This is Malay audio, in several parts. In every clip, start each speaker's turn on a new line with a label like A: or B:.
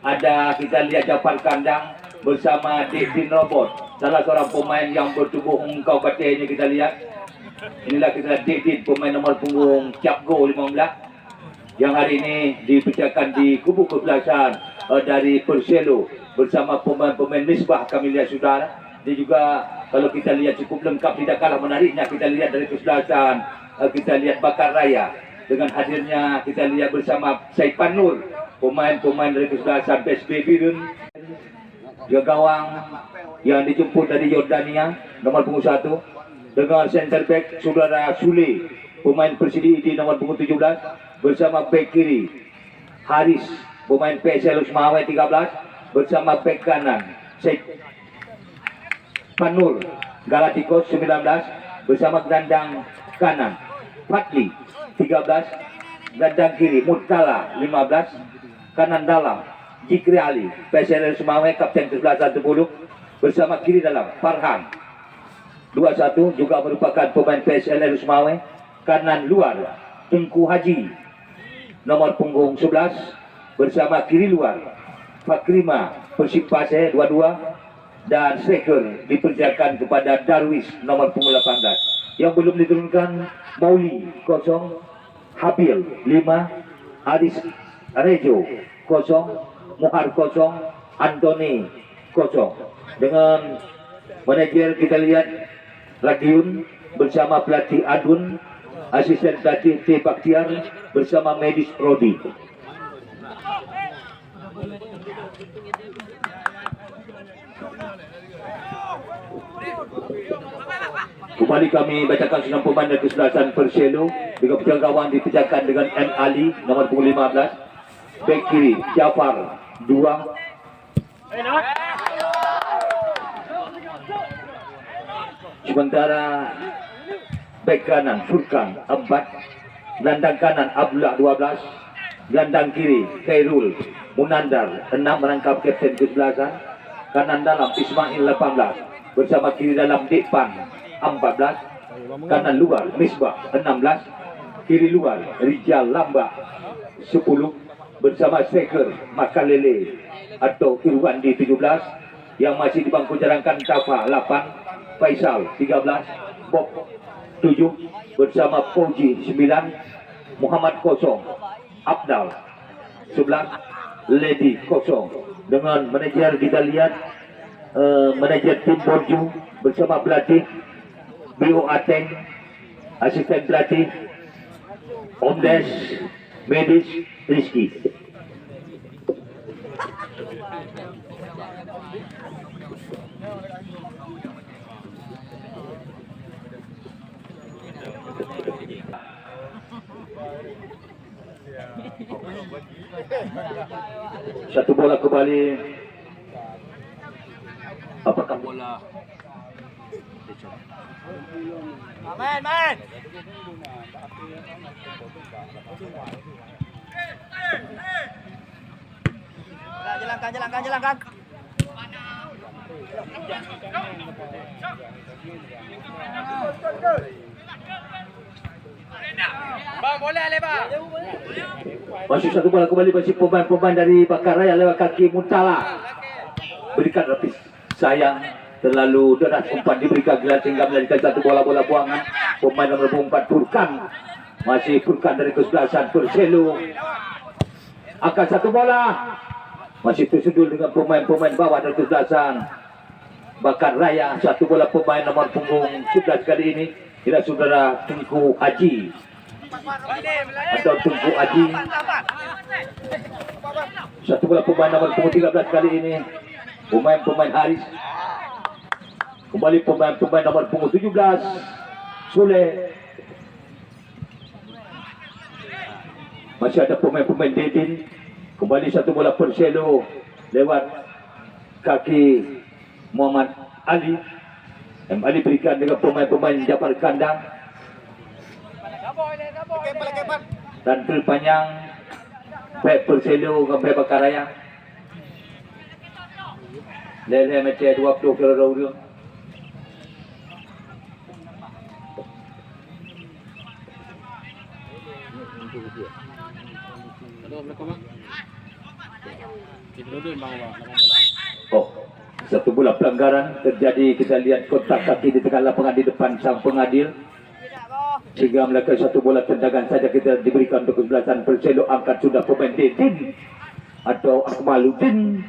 A: Ada kita lihat Jafar Kandang bersama Devin Robot, salah seorang pemain yang bertubuh engkau katanya kita lihat. Inilah kita lihat Devin, pemain nomor punggung Capgo 15 yang hari ini dipecahkan di kubu kebelasan dari Perselo bersama pemain-pemain Misbah. Kami lihat saudara, dia juga kalau kita lihat cukup lengkap, tidak kalah menariknya. Kita lihat dari kesebelasan, kita lihat Bakar Raya dengan hadirnya, kita lihat bersama Saipan Nur, pemain-pemain dari kesebelasan PSB Birun, juga gawang yang dijemput dari Yordania nomor punggung 1 dengan center back saudara Sule, pemain Persidi di nomor punggung 17 bersama back kiri Haris, pemain PSL Usmawe 13 bersama back kanan Syed Panur Galacticos 19 bersama gelandang kanan Fadli 13, gelandang kiri Murtala 15, kanan dalam Jikri Ali PSL Usmawe kapten ke-11 10 bersama kiri dalam Farhan 21 juga merupakan pemain PSL Usmawe. Kanan luar Tengku Haji nomor punggung 11 bersama kiri luar Fakrima Persib Pasir 22, dan striker dipersiapkan kepada Darwis nomor punggung 18. Yang belum diturunkan Mauli 0, Habil 5, Aris Rejo 0, Muhar 0, Antoni 0. Dengan manajer kita lihat Radiun bersama pelatih Adun, asisten pelatih T. Baktiar bersama medis Rodi. Kembali kami bacakan senam pemain dari kesebelasan Perselo. Dengan penjangkauan dipecahkan dengan M. Ali nomor punggung 15, bek kiri Jafar 2, sementara bek kanan Furkan 4, gelandang kanan Abdullah 12, gelandang kiri Khairul Munandar 6 merangkap kapten kesebelasan. Kanan dalam Ismail 18 bersama kiri dalam Dikpan 14, kanan luar Misbah 16, kiri luar Rijal Lamba 10 bersama striker Makalele atau Irwandi 17, yang masih di bangku cadangan Tafa 8, Faisal 13, Bob 7 bersama Fauji 9, Muhammad 0, Abdal 11, Lady 0. Dengan manajer kita lihat manajer tim Borju bersama pelatih Bio Ateng, asisten pelatih Omdes, medis Rizky. Satu bola kembali. Apakah bola?
B: Aman, man. Jalankan. Bang, boleh lebar.
A: Masih satu bola kembali, masih pemain-pemain dari Bakar Raya lewat kaki Mutala. Berikan rapis sayang, terlalu deras umpan diberikan gelar sehingga melarikan satu bola buangan. Pemain nomor 4 Furkan, masih Furkan dari kesebelasan Perselo. Akan satu bola masih tersedul dengan pemain-pemain bawah dari kesebelasan Bakar Raya. Satu bola pemain nomor punggung 11 kali ini tidak saudara Tengku Haji atau Tengku Haji. Satu bola pemain nomor punggung 13 kali ini pemain Haris. Kembali pemain nomor punggung 17 Sule. Masih ada pemain Dedin. Kembali satu bola Perselo lewat kaki Muhammad Ali. Ali berikan dengan pemain Jafar Kandang. Dan terpanjang baik Perselo ke baik Bakar Raya. Lele macam 20 kilo dulu. Oh, satu bola pelanggaran terjadi. Kita lihat kotak kaki di tengah lapangan di depan sang pengadil. Sehingga mereka satu bola tendangan saja kita diberikan untuk kesebelasan Perselo. Angkat sudah pemain Dedin atau Akmaluddin.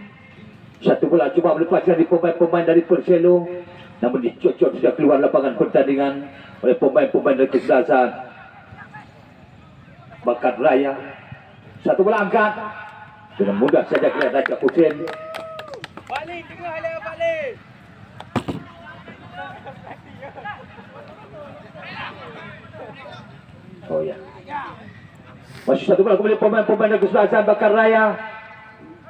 A: Satu bola cuma melepaskan di pemain-pemain dari Perselo. Namun dicocok sudah keluar lapangan pertandingan oleh pemain-pemain dari kesebelasan Bakat Raya. Satu bola angkat dengan mudah saja kelihatan Raja Hussein.
B: Balik, tengah ada balik.
A: Oh ya. Masih satu bola kembali pemain-pemain dari kesebelasan Bakat Raya.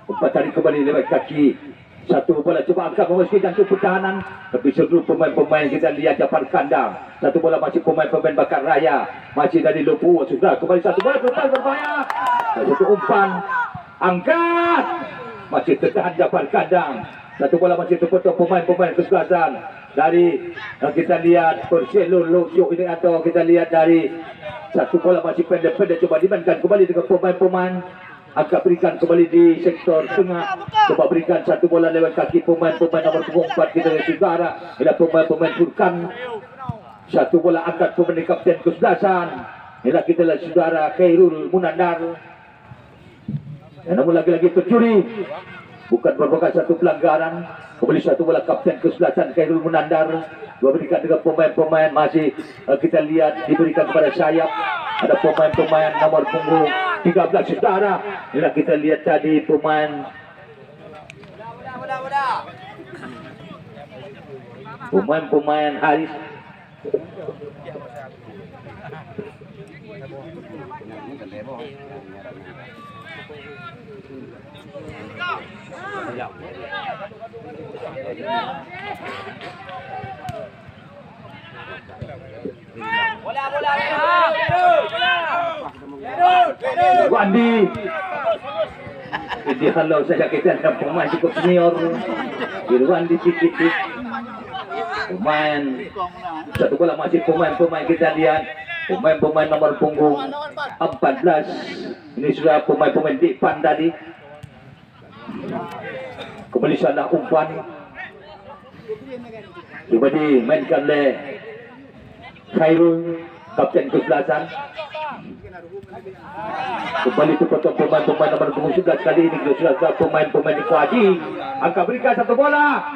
A: Umpan tarik kembali lewat kaki. Satu bola coba angkat memasuki jantung pertahanan. Tapi seluruh pemain-pemain kita lihat Jafar kandang. Satu bola masih pemain-pemain Bakat Raya. Masih dari Lupu. Sudah kembali satu bola berbahaya. Satu umpan. Angkat. Masih tertahan Jafar kandang. Satu bola masih terputus pemain-pemain kesebelasan. Dari kita lihat Perselo Lucu ini atau kita lihat dari satu bola masih pendek-pendek. Coba dimainkan kembali dengan pemain-pemain. Angkat berikan kembali di sektor tengah. Coba berikan satu bola lewat kaki pemain-pemain nomor 4 kita dari saudara. Inilah pemain-pemain Furkan. Satu bola angkat pemain kapten kesebelasan. Inilah kita lihat saudara Khairul Munandar. Namun lagi-lagi tercuri. Bukan merupakan satu pelanggaran. Kembali satu bola kapten kesebelasan Khairul Munandar. Diberikan dengan pemain-pemain masih kita lihat diberikan kepada sayap. Ada pemain-pemain nomor punggung 13 saudara. Inilah kita lihat tadi pemain Haris. Wandi. Jadi kalau saja kita ada pemain cukup senior. Wandi sedikit. Pemain satu bola masih pemain-pemain kita lihat. Pemain-pemain nomor punggung 14. Ini sudah pemain-pemain depan tadi. Kembali sana umpan. Coba dimainkan oleh Khairul, kapten kesebelasan. Kembali ke pemain-pemain nomor punggung 11 kali ini sudah pemain-pemain Iko Haji. Angka berikan satu bola.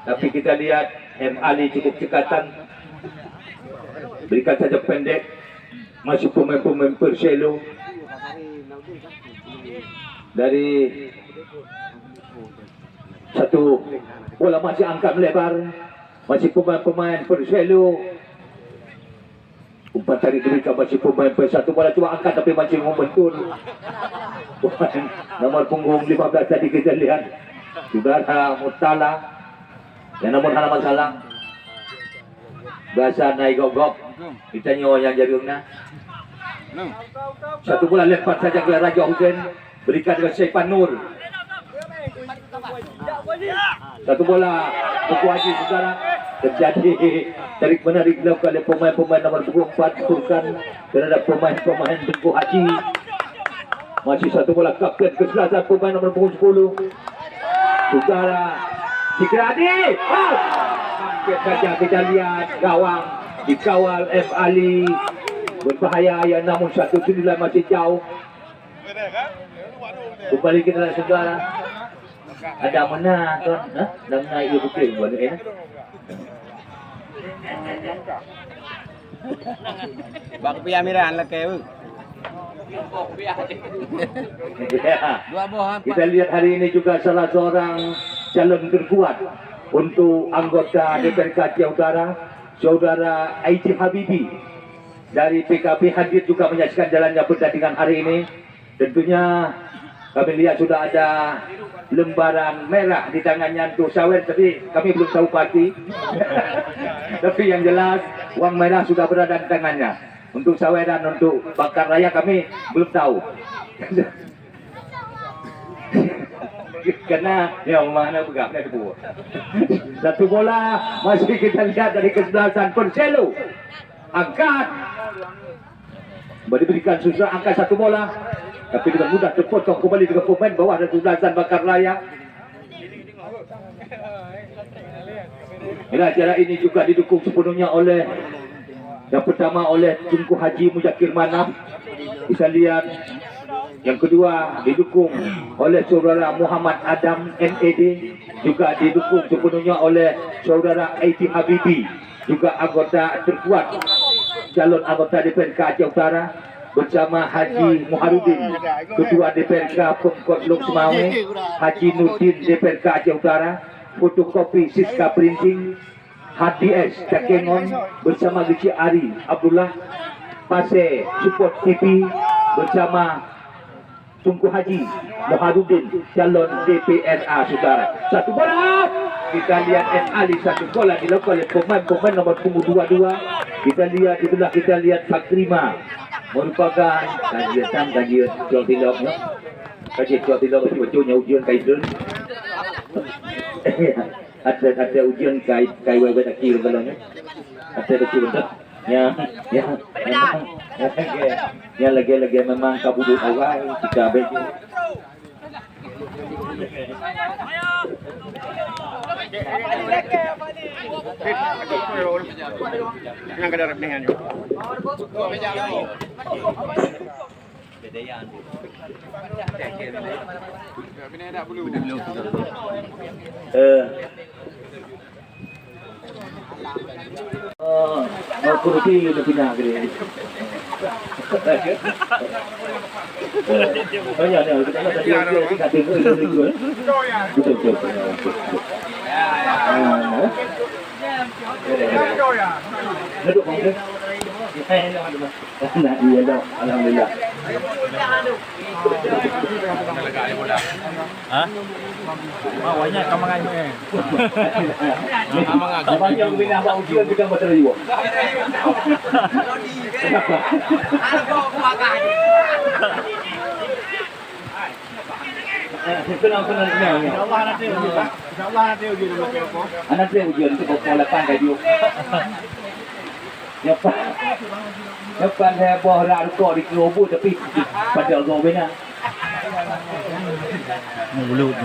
A: Tapi kita lihat M. Ali cukup cekatan. Berikan saja pendek. Masih pemain-pemain Perselo. Dari satu bola masih angkat melebar. Masih pemain-pemain Perselo. Umpan tarik diberikan masih pemain satu bola cuma angkat tapi masih membentur. Pemain nomor punggung 15 tadi kita lihat saudara Murtala. Yang namun ada masalah. Bahasa naik gogok. Kita nyawa yang jadinya. Satu bola lempar saja ke Raja Hussein. Berikan dengan Syaipan Nur. Satu bola Iko Haji saudara. Terjadi tarik menarik dilakukan oleh pemain-pemain nomor 4 Furkan terhadap pemain-pemain Iko Haji. Masih satu bola kapten kesebelasan pemain nomor 10 saudara Sikradi. Hampir saja kita lihat gawang dikawal F. Ali. Berbahaya ya, namun satu sundulan masih jauh. Kembali kita saudara. Ada mana tuan? Dah naik betul buat ini.
B: Bak pia miran lah kayu.
A: Kita lihat hari ini juga salah seorang calon terkuat untuk anggota DPRD Aceh Utara, saudara Aiti Habibi dari PKB hadir juga menyaksikan jalannya pertandingan hari ini. Tentunya kami lihat sudah ada lembaran merah di tangannya untuk Sawer, tapi kami belum tahu pasti. Tapi yang jelas uang merah sudah berada di tangannya. Untuk Sawer dan untuk Bakat Raya kami belum tahu. Karena ya mana pegangnya itu. Satu bola masih kita lihat dari kesebelasan Perselo. Angkat. Diberikan susah angkat satu bola, tapi dengan mudah terpotong kembali dengan pemain bawah dan kesebelasan Bakar Raya. Acara ini juga didukung sepenuhnya oleh yang pertama oleh Tunku Haji Muzakir Manaf, bisa lihat. Yang kedua didukung oleh saudara Muhammad Adam NAD, juga didukung sepenuhnya oleh saudara Aiti Habibi, juga anggota terkuat calon anggota DPRK Aceh Utara, bersama Haji Muharudin, Ketua DPRK Pemkot Lok Semawe, Haji Nurdin DPRK Aceh Utara, fotokopi Siska Printing, HDS Cakengon bersama Gici Ari Abdullah, Pase Support TV bersama Tunku Haji Muharudin, calon DPRA saudara. Satu bola, kita lihat Ali, satu bola dilakukan oleh pemain nomor punggung 22. Kita lihat itulah, kita lihat Fakrima merupakan kajian jual tilok ya. Kajian jual tilok sebetulnya ujian kaidun. Ada ujian kai wae tak kira balanya. Ada betul ya lagi memang kabudut awal kita bagi. Kursi udah pindah ke dia. Banyak nih, kita tadi betul. Duduk mungkin. Nah, iya dong, alhamdulillah.
C: Hah? Mawanya kamangan eh.
A: Abang yang pindah bang ujian juga betul juga.
B: Insyaallah nanti uji dulu ke apa?
A: Nanti ujian itu pola pandai dia. Depan heboh rarko di kelobu tapi pada gobena.
C: Mulut.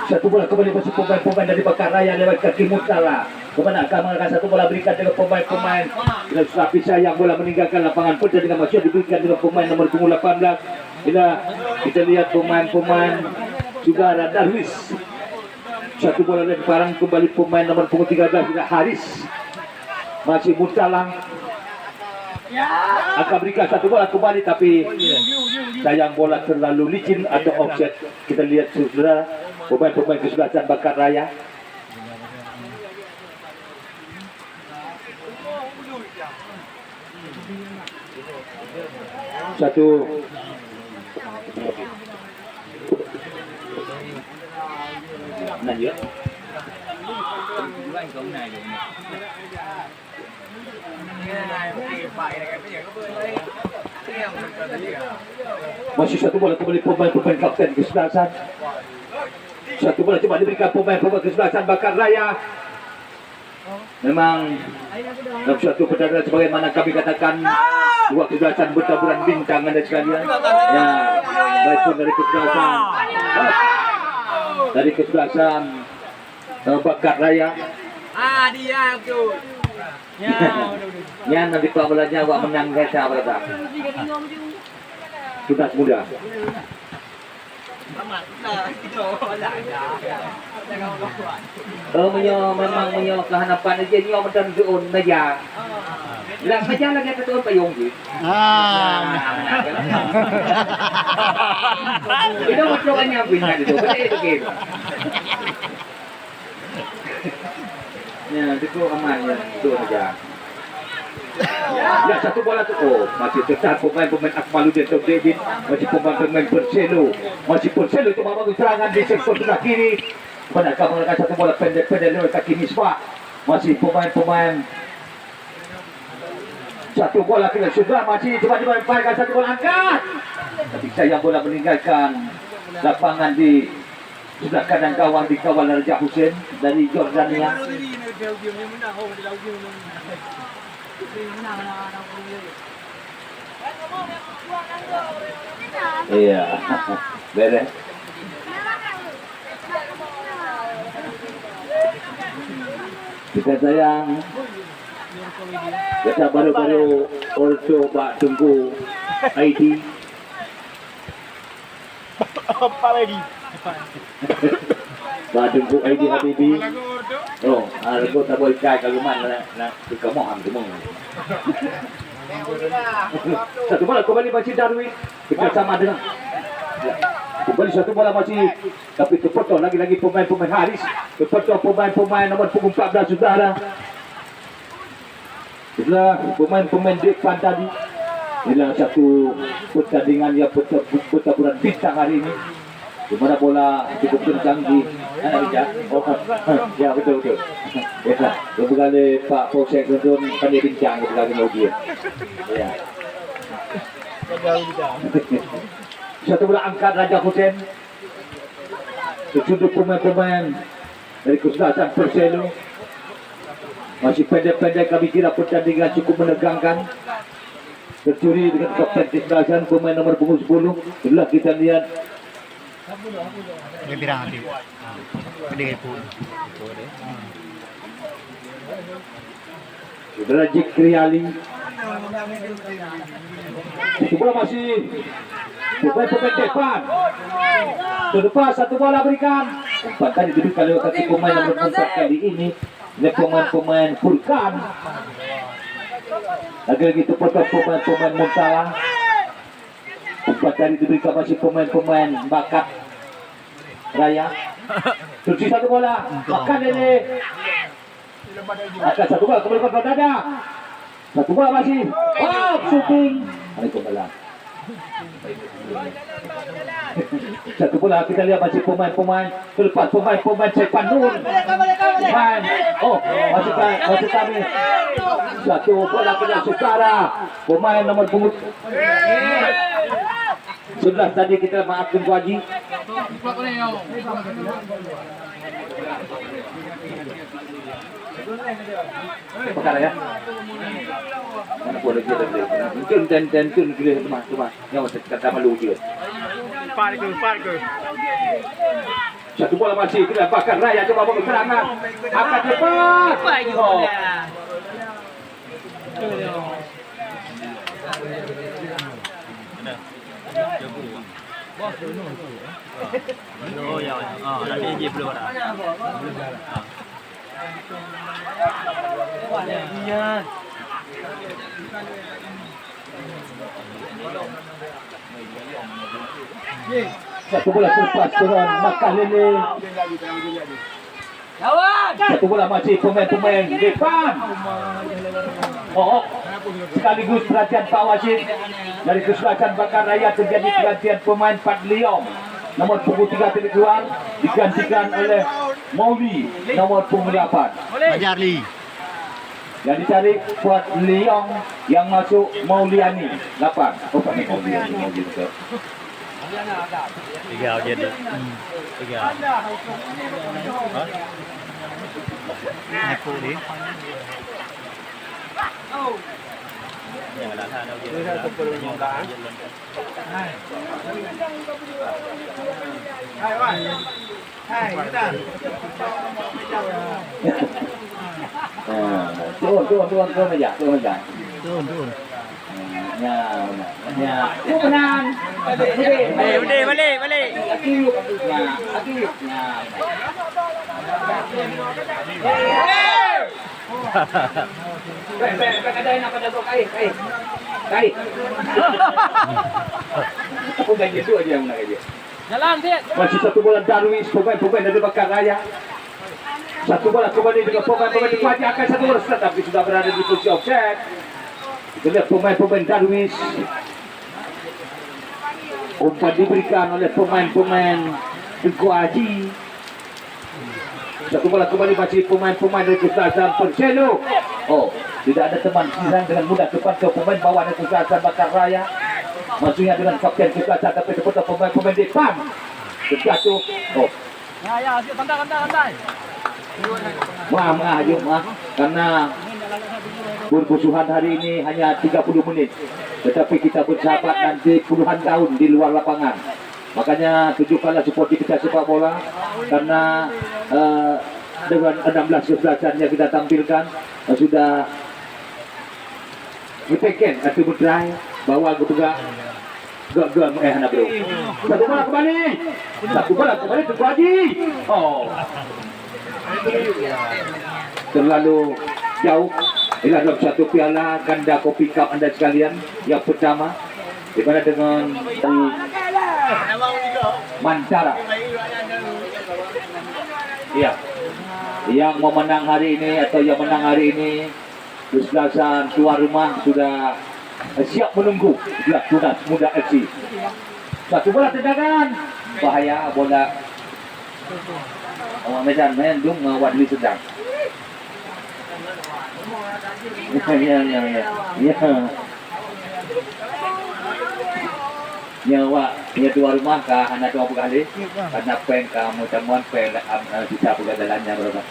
A: Satu bola kembali masuk pemain dari Bakar Raya lewat kaki Murtala. Kemana akan mengangkat satu bola berikan dengan pemain dan Serapi Sayang bola meninggalkan lapangan pun dengan masih diberikan dengan pemain nomor punggung 18. Kita lihat pemain saudara Darwis. Satu bola dari parang kembali pemain nomor punggung 13 tidak Haris. Masih Murtala akan berikan satu bola kembali, tapi sayang bola terlalu licin atau offset. Kita lihat saudara pemain kesebelasan Bakar Raya. Satu lanjut. Masih satu bola kembali pemain kapten kesebelasan. Satu bola coba diberikan pemain kesebelasan Bakar Raya. Memang dalam suatu pertandingan sebagaimana kami katakan, dua kesebelasan bertaburan bintang ada sekalian. Ya, baik pun dari kesebelasan Bakar Raya.
B: Dia betul.
A: Ya, nanti pelabulannya awak menang saya berada. Sudah muda. Memang kehanapan aja nyo macam doon meja. Lang meja lagi ketua payung gitu. Itu macamnya bintang itu. Betul gitu. Ya, itu aman ya, itu aja. Ya, satu bola tu. Oh, masih tetap pemain Akmaluddin atau David, masih pemain Perselo. Masih Perselo itu membangun serangan di sektor sebelah kiri. Benarkah menggunakan satu bola pendek-pendek lewat kaki Misbah. Masih pemain satu bola kira sudah masih coba melemparkan satu bola angkat. Tapi sayang bola meninggalkan lapangan di sebelah kanan gawang di kawal Raja Hussein dari Jordania. Iya. Beres. Kita sayang. Kita baru-baru also Pak Tunggu ID.
C: Apa lagi?
A: Pak Tunggu ID Habibi. Oh, aku tak boleh cai kalau mana nak suka mohon tu mong. Satu bola kembali masih Darwin bersama dengan kembali satu bola masih tapi terpotong lagi-lagi pemain-pemain Haris terpotong pemain-pemain nomor punggung 14 saudara. Itulah pemain-pemain depan tadi. Inilah satu pertandingan yang pertempuran bintang hari ini. Di mana bola cukup kencang di oh, ya betul. Ya, beberapa kali Pak Polsek London kami bincang beberapa kali dia. Ya. Satu bola angkat Raja Hussein. Sudut pemain-pemain dari kesebelasan Perselo. Masih pendek-pendek kami kira pertandingan cukup menegangkan. Tercuri dengan kapten kesebelasan pemain nomor punggung 10. Itulah kita lihat.
C: Dia birang nanti. Gede pun.
A: Saudara Jikri Ali. Itu bola masih pemain depan. Terdepan satu bola berikan. Umpan tadi diberikan lewat kaki pemain nomor 4 kali ini. Ini pemain Furkan. Lagi-lagi itu pemain Muntala. Umpan tadi diberikan masih pemain bakat Raya. Cuci satu bola. Makan ini. Akan satu bola kembali ke dada. Satu bola masih. Oh, shooting. Ini kembali. Satu bola kita lihat masih pemain terlepas pemain Cepan Nur. Pemain. Oh, masih kami. Satu bola kena saudara. Pemain nomor punggung 11 tadi kita maafkan Ku Haji. Perkara ya. Mana boleh kita beli. Mungkin dan tu beli cuma yang kata malu dia.
B: Parker.
A: Satu bola masih kita bakar Raya coba bawa serangan. Akan cepat. Oh.
C: Oh ya. Nanti je belum ada. Iya.
A: Satu bola terlepas dengan Makalele. Satu bola masih pemain depan. Oh, sekaligus perhatian Pak Wasid dari kesebelasan Bakar Raya terjadi pergantian pemain Pat Leong nomor punggung 3 tadi keluar digantikan oleh Mauli nomor punggung 8.
C: Ajar Li.
A: Yang dicari Pat Leong yang masuk Mauliani 8. Oh, Pak Mauliani betul.
C: Tiga jadi. Tiga. Aku đi. Nhà đã tha đâu vậy? Đưa từ nguồn đá. Hai cái
A: Tuan aja.
C: Turun.
A: Ya. Benar.
C: Balik.
A: Kai. Aku ganti itu aja yang nak dia.
B: Jalan, Tit.
A: Masih satu bola Darwis pemain dari Bakar Raya. Satu bola kembali dengan pemain di Kuaci akan satu bola tapi sudah berada di posisi offset. Kita lihat pemain Darwis. Umpan diberikan oleh pemain di Kuaci. Satu bola kembali masih pemain dari kesebelasan Perselo. Oh, tidak ada teman sisa dengan mudah depan ke pemain bawah dari kesebelasan Bakar Raya. Maksudnya dengan kapten kesebelasan tapi seperti pemain depan terjatuh. Oh,
B: Ya, santai.
A: maaf karena Bermusuhan hari ini hanya 30 menit, tetapi kita bersahabat nanti puluhan tahun di luar lapangan. Makanya tunjukkanlah sportivitas sepak bola, karena dengan 16 kesebelasan yang kita tampilkan sudah dipeken atau berdrai bawa juga gak anak bro. Satu bola kembali Tengku Haji. Oh, terlalu jauh. Inilah dalam satu piala ganda kopi cup anda sekalian yang pertama, di mana dengan Mantara. Iya, yang memenang hari ini atau yang menang hari ini kesebelasan tuan rumah sudah siap menunggu belah Tunas Muda FC. Satu bola tendangan bahaya, bola Medan main dum Wadli sedang. Nyawa punya tuan rumah kah anak tuan berkali karena pen kamu temuan pen bisa buka jalannya berapa.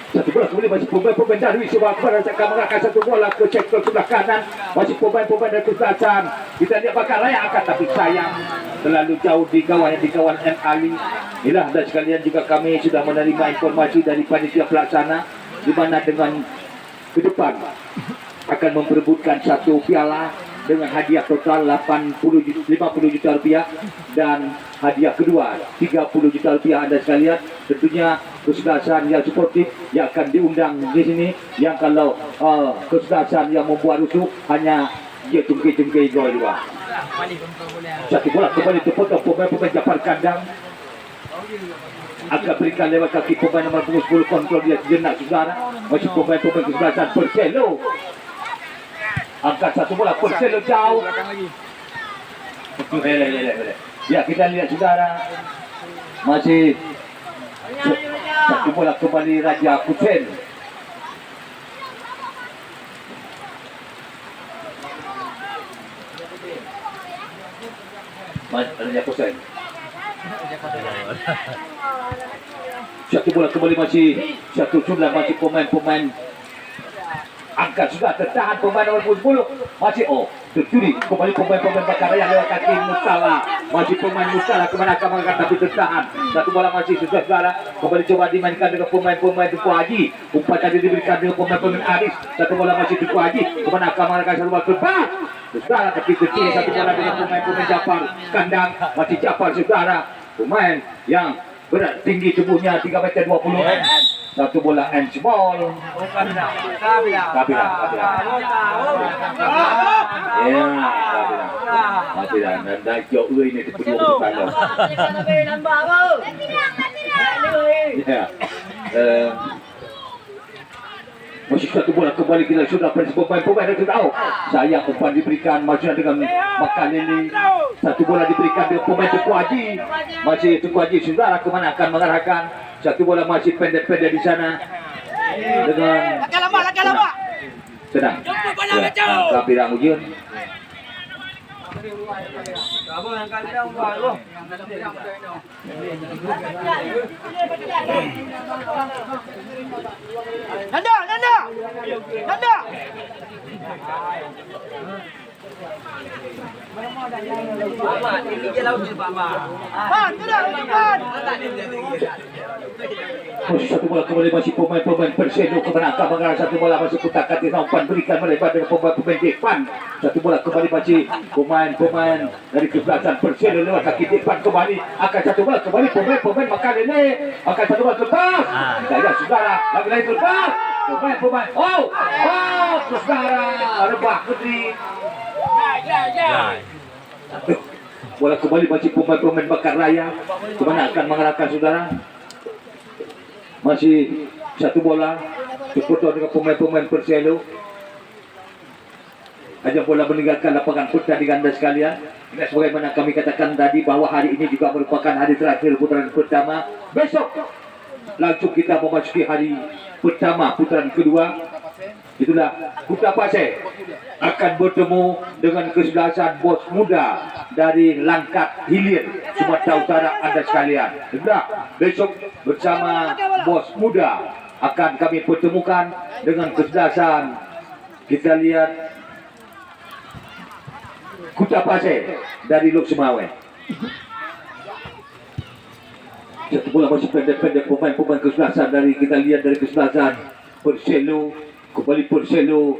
A: Satu bola kemudian masih pemain dari Subah kepada akan mengarahkan satu bola ke sektor sebelah kanan, masih pemain dari kesebelasan. Kita lihat bakal layak akan, tapi sayang terlalu jauh di kawan M. Ali. Inilah dan sekalian juga kami sudah menerima informasi dari panitia pelaksana di mana dengan ke depan akan memperebutkan satu piala dengan hadiah total 50 juta rupiah dan hadiah kedua 30 juta rupiah anda sekalian. Tentunya kesebelasan yang sportif yang akan diundang di sini, yang kalau kesebelasan yang membuat rusuh hanya dia cungkir-cungkir gol juga. Satu bola kembali terpotong pemain Japar kandang akan berikan lewat kaki pemain nomor 10 kontrol dia sejenak saudara. Masih pemain kesebelasan Perselo. Angkat satu bola Perselo jauh. Ya, kita lihat saudara, masih satu bola kembali Raja Kuchen. Raja Kuchen. Satu bola kembali masih satu jumlah masih pemain angkat sudah tertahan pemain nomor 10 masih tercuri kembali pemain Bakaraya lewat kaki Mustala, masih pemain Mustala kemana akan mengangkat tapi tertahan. Satu bola masih saudara kembali coba dimainkan dengan pemain Tengku Haji, umpan tadi diberikan dengan pemain Aris. Satu bola masih Tengku Haji kemana akan mengangkat satu bola terbang saudara, tapi kecil satu bola dengan pemain Japar kandang, masih Japar saudara, pemain yang berat tinggi tubuhnya 3 meter 20. Satu bola handball. Kabila. Ya, kabila. Dan jauh ini dipeduli pada. Ya. Masih satu bola kembali kita sudah pemain itu tahu. Sayang umpan diberikan maksudnya dengan Makalili. Satu bola diberikan dengan pemain Tengku Haji. Masih Tengku Haji saudara kemana akan mengarahkan. Satu bola masih pendek-pendek di sana dengan sedang. Kabila Mujun.
B: Nanda.
A: Satu bola kembali masih pemain Perselo kemana akan mengarah. Satu bola masih kutak-katik umpan berikan melebar dengan pemain depan. Satu bola kembali masih pemain dari kesebelasan Perselo lewat kaki depan kembali akan satu bola kembali pemain Makalele akan satu bola lepas. Daya saudara lagi lepas. Pemain saudara rebah Putri. Bola kembali masih pemain Bakaraya kemana akan mengarahkan saudara. Masih satu bola terpotong dengan pemain Perselo. Hanya bola meninggalkan lapangan pertandingan anda sekalian. Ini sebagaimana kami katakan tadi bahwa hari ini juga merupakan hari terakhir putaran pertama. Besok langsung kita memasuki hari pertama putaran kedua. Itulah Kota Pasir akan bertemu dengan kesebelasan bos muda dari Langkat Hilir, Sumatera Utara Anda sekalian. Sudah, besok bersama bos muda akan kami pertemukan dengan kesebelasan. Kita lihat Kuta Pasir dari Lok Semawe. Satu bola masih pendek-pendek pemain-pemain kesebelasan dari kita lihat dari kesebelasan Perselo, kembali Perselo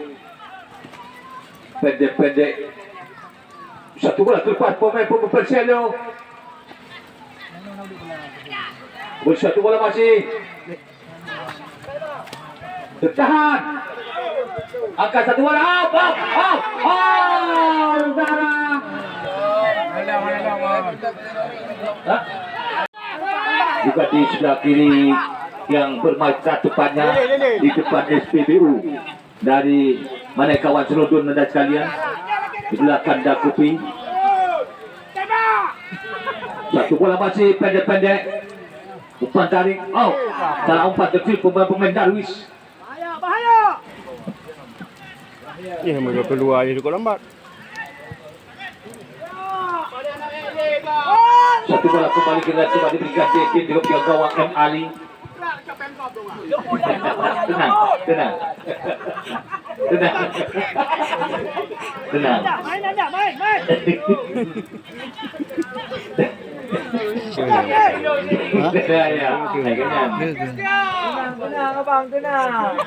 A: pendek-pendek. Satu bola terlepas pemain-pemain Perselo. Satu bola masih tertahan. Angkat satu bola udara. Juga di sebelah kiri yang bermata tepatnya di depan SPBU dari mana kawan serudun anda sekalian di belakang Dakupi. Satu bola masih pendek-pendek, umpan tarik, salah umpan kecil pemain Darwis.
C: Ya, mau keluar aja kok lambat.
A: Satu bola kembali kita coba diberikan Dekin dengan pihak gawang M. Ali. Tenang. Ya,
B: Tenang abang, tenang.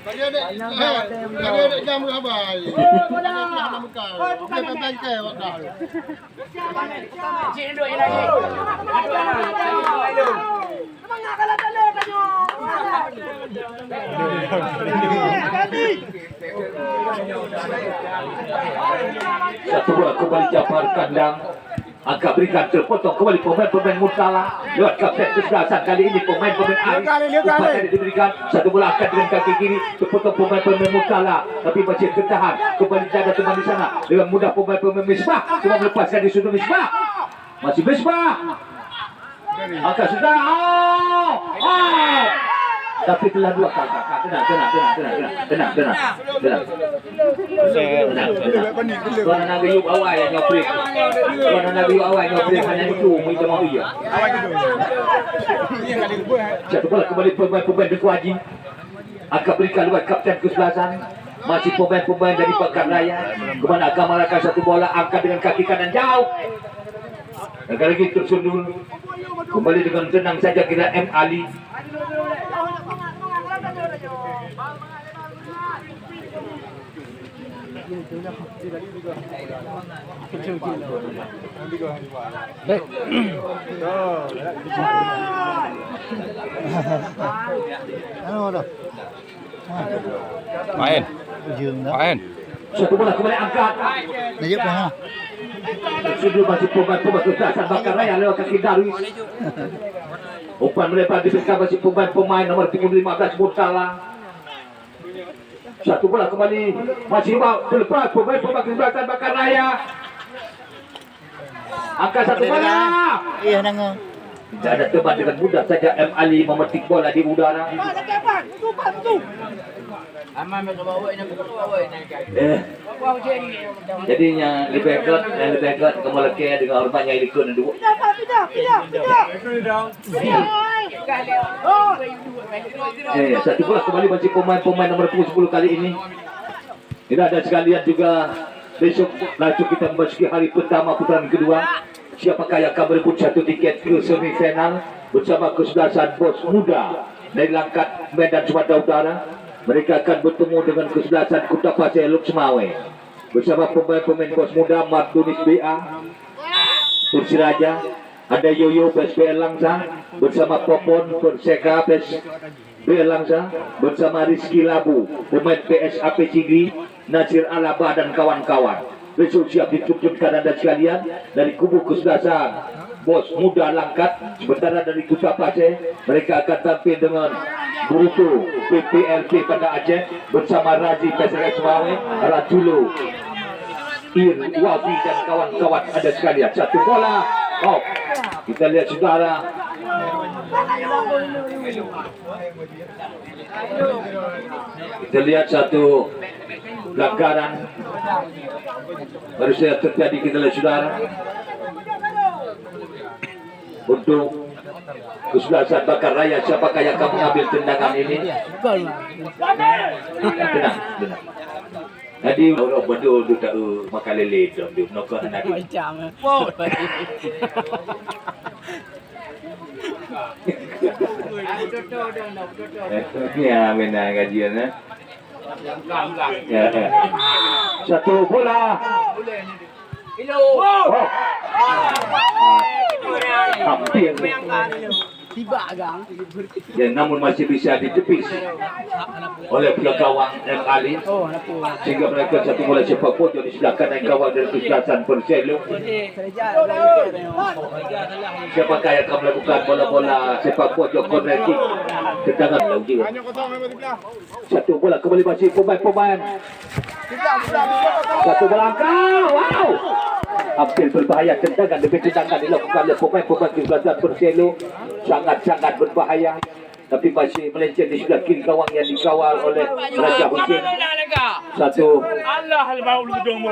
D: Ada jam berapa? Nama kau. Kita bangkai waktu.
A: Satu bola kembali Jafar kandang. Angka berikan terpotong kembali pemain-pemain Murtala lewat kapten kesebelasan kali ini pemain-pemain Arif. Umpan tadi diberikan satu bola akan dengan kaki kiri terpotong pemain-pemain Murtala tapi masih tertahan kembali jaga teman di sana dengan mudah pemain-pemain Misbah cuma melepaskan di sudut Misbah masih Misbah angka sudah tapi telah dua kakak tenang Tuan nak gayung awal yang nyoprik hanya itu kita mau iya satu bola kembali pemain Deku Haji akan berikan lewat kapten kesebelasan masih pemain dari Pekan Raya kemana akan mengarahkan satu bola angkat dengan kaki kanan jauh sekali lagi tersundul kembali dengan tenang saja kira M. Ali.
C: Main.
A: Satu bola kembali angkat. Sebelum masih pemain kesebelasan Bakar Raya lewat kaki Darwis. Umpan melebar diberikan masih pemain nomor 15 Murtala. Satu bola kembali masih terlepas pemain kesebelasan Bakar Raya. Angkat satu bola.
D: Iya nanggung.
A: Tidak ada teman dengan mudah saja M. Ali memetik bola di udara. Jadinya lebih hebat kamu lagi dengan hormatnya ilikun dulu. Satu bola kembali masih pemain nomor 10 kali ini. Tidak ada sekalian juga besok laju kita memasuki hari pertama putaran kedua. Siapakah yang akan berebut satu tiket ke semifinal bersama kesebelasan bos muda dari Langkat Medan Sumatera Utara. Mereka akan bertemu dengan kesebelasan Kuta Pasir Lok Semawe bersama pemain-pemain bos muda Martunis BA, Persiraja, ada Yoyo PSBL Langsa bersama Popon Perseka PSBL Langsa bersama Rizky Labu pemain PSAP Cigri, Nasir Alaba dan kawan-kawan. Besok siap dituntutkan anda sekalian dari kubu kesebelasan bos muda Langkat sementara dari Kuta Pasir mereka akan tampil dengan Bruto PPLP pada Aceh bersama Razi PSRS Semawe, Rajulo Wafi dan kawan-kawan ada sekalian. Satu bola kita lihat saudara kita lihat satu pelanggaran baru saja terjadi kita lihat saudara untuk kesebelasan Bakar Raya. Siapakah yang akan mengambil tendangan ini? Tenang. Jadi orang betul tu tak makan lele tu dia menokak anak dia. Ya benar kajian eh. Ya. Satu bola. Oh. Hampir.
B: Tiba gang.
A: Ya, namun masih bisa ditepis oleh pihak gawang M. Ali sehingga mereka satu bola sepak pojok di sebelah kanan gawang dari kesebelasan Perselu. Siapakah yang akan melakukan bola-bola sepak pojok corner kick tendangan lagi. Satu bola kembali masih pemain-pemain. Satu bola angka. Wow. Hampir berbahaya tendangan demi tendangan dilakukan oleh pemain-pemain kesebelasan Perselu. Sangat-sangat berbahaya, tapi masih melenceng di sebelah kiri gawang yang dikawal oleh Raja Hussein. Satu.
B: Allah al-baul domo.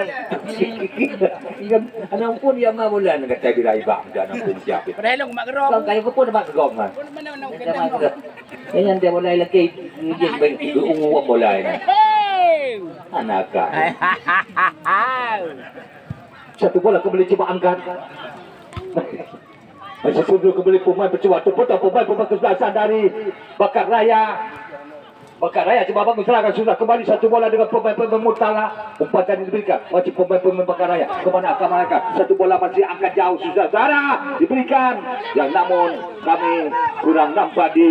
A: Anang pun yang mamulan kata birai bang dan anang pun jawab.
B: Padahal mak gerong.
A: Kau kayu pun dapat gong kan. Yang dia mulai lagi dia ungu mulai. Anak kan. Satu bola kembali coba angkat. Masih sudah kembali pemain bercuba terputar pemain kesebelasan dari Bakar Raya. Bakar Raya coba bangun serangan sudah kembali satu bola dengan pemain-pemain Murtala. Umpatan yang diberikan masih pemain-pemain Bakar Raya. Kemana akan mereka? Satu bola masih angkat jauh sudah diberikan. Yang namun kami kurang nampak di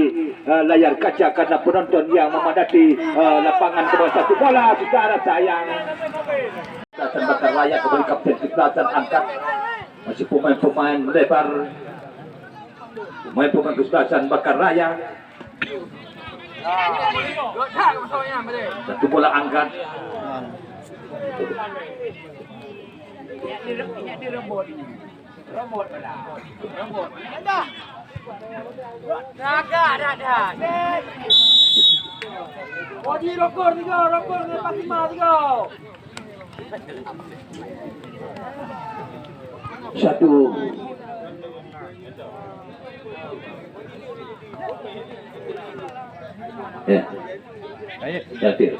A: layar kaca karena penonton yang memadati lapangan kembali satu bola saudara sayang. Kesebelasan Bakar Raya kembali kapten kesebelasan angkat. Masih pemain-pemain melebar. Pemain-pemain kesebelasan Bakar Raya. Satu bola angkat. Satu. Ya. Yatir.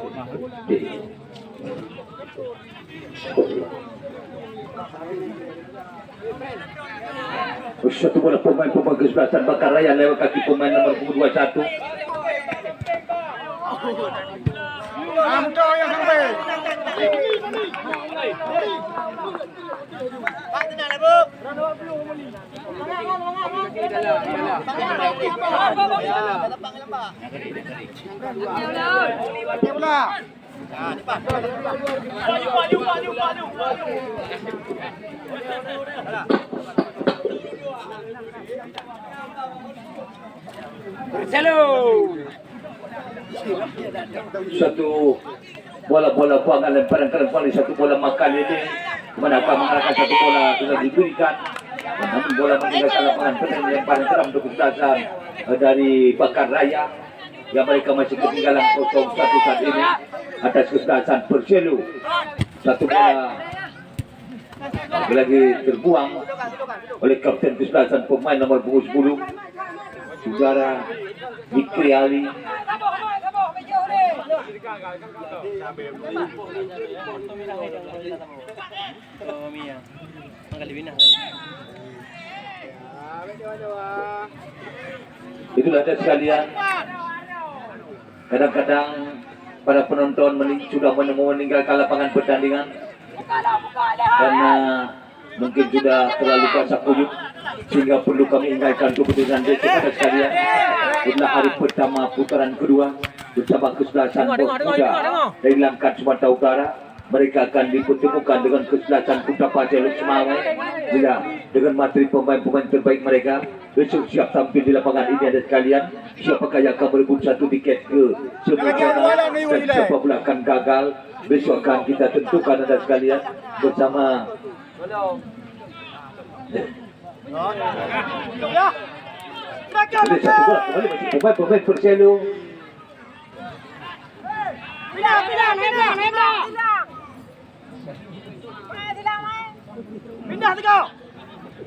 A: Satu bola pemain-pemain kesebelasan Bakar Raya lewat kaki pemain nomor 21.
D: Amdo yang sampai.
B: Pak tenang Bu.
A: Satu bola-bola buangan lemparan kembali satu bola makan ini mana akan mengarahkan satu bola sudah diberikan namun bola meninggalkan lapangan pening lemparan keram untuk kesebelasan dari Bakar Raya yang mereka masih ketinggalan 0-1 saat ini atas kesebelasan Perselu. Satu bola lagi terbuang oleh kapten kesebelasan pemain nomor 10 saudara Zikri Ali. Itulah ada sekalian. Kadang-kadang para penonton sudah meninggalkan lapangan pertandingan karena mungkin sudah terlalu basah kuyup sehingga perlu kami ingatkan keputusan kepada sekalian. Inilah hari pertama putaran kedua bersama kesebelasan Muda dari Langkat Sumatera Utara. Mereka akan dipertemukan dengan kesebelasan Putra Paceluk Semawai. Bila dengan materi pemain-pemain terbaik mereka besok siap tampil di lapangan ini ada sekalian. Siapakah yang akan berebut satu tiket ke semifinal dan siapa pula akan gagal besok akan kita tentukan ada sekalian bersama Jadi satu bola kembali masih pemain-pemain Perselu.
B: Pindah.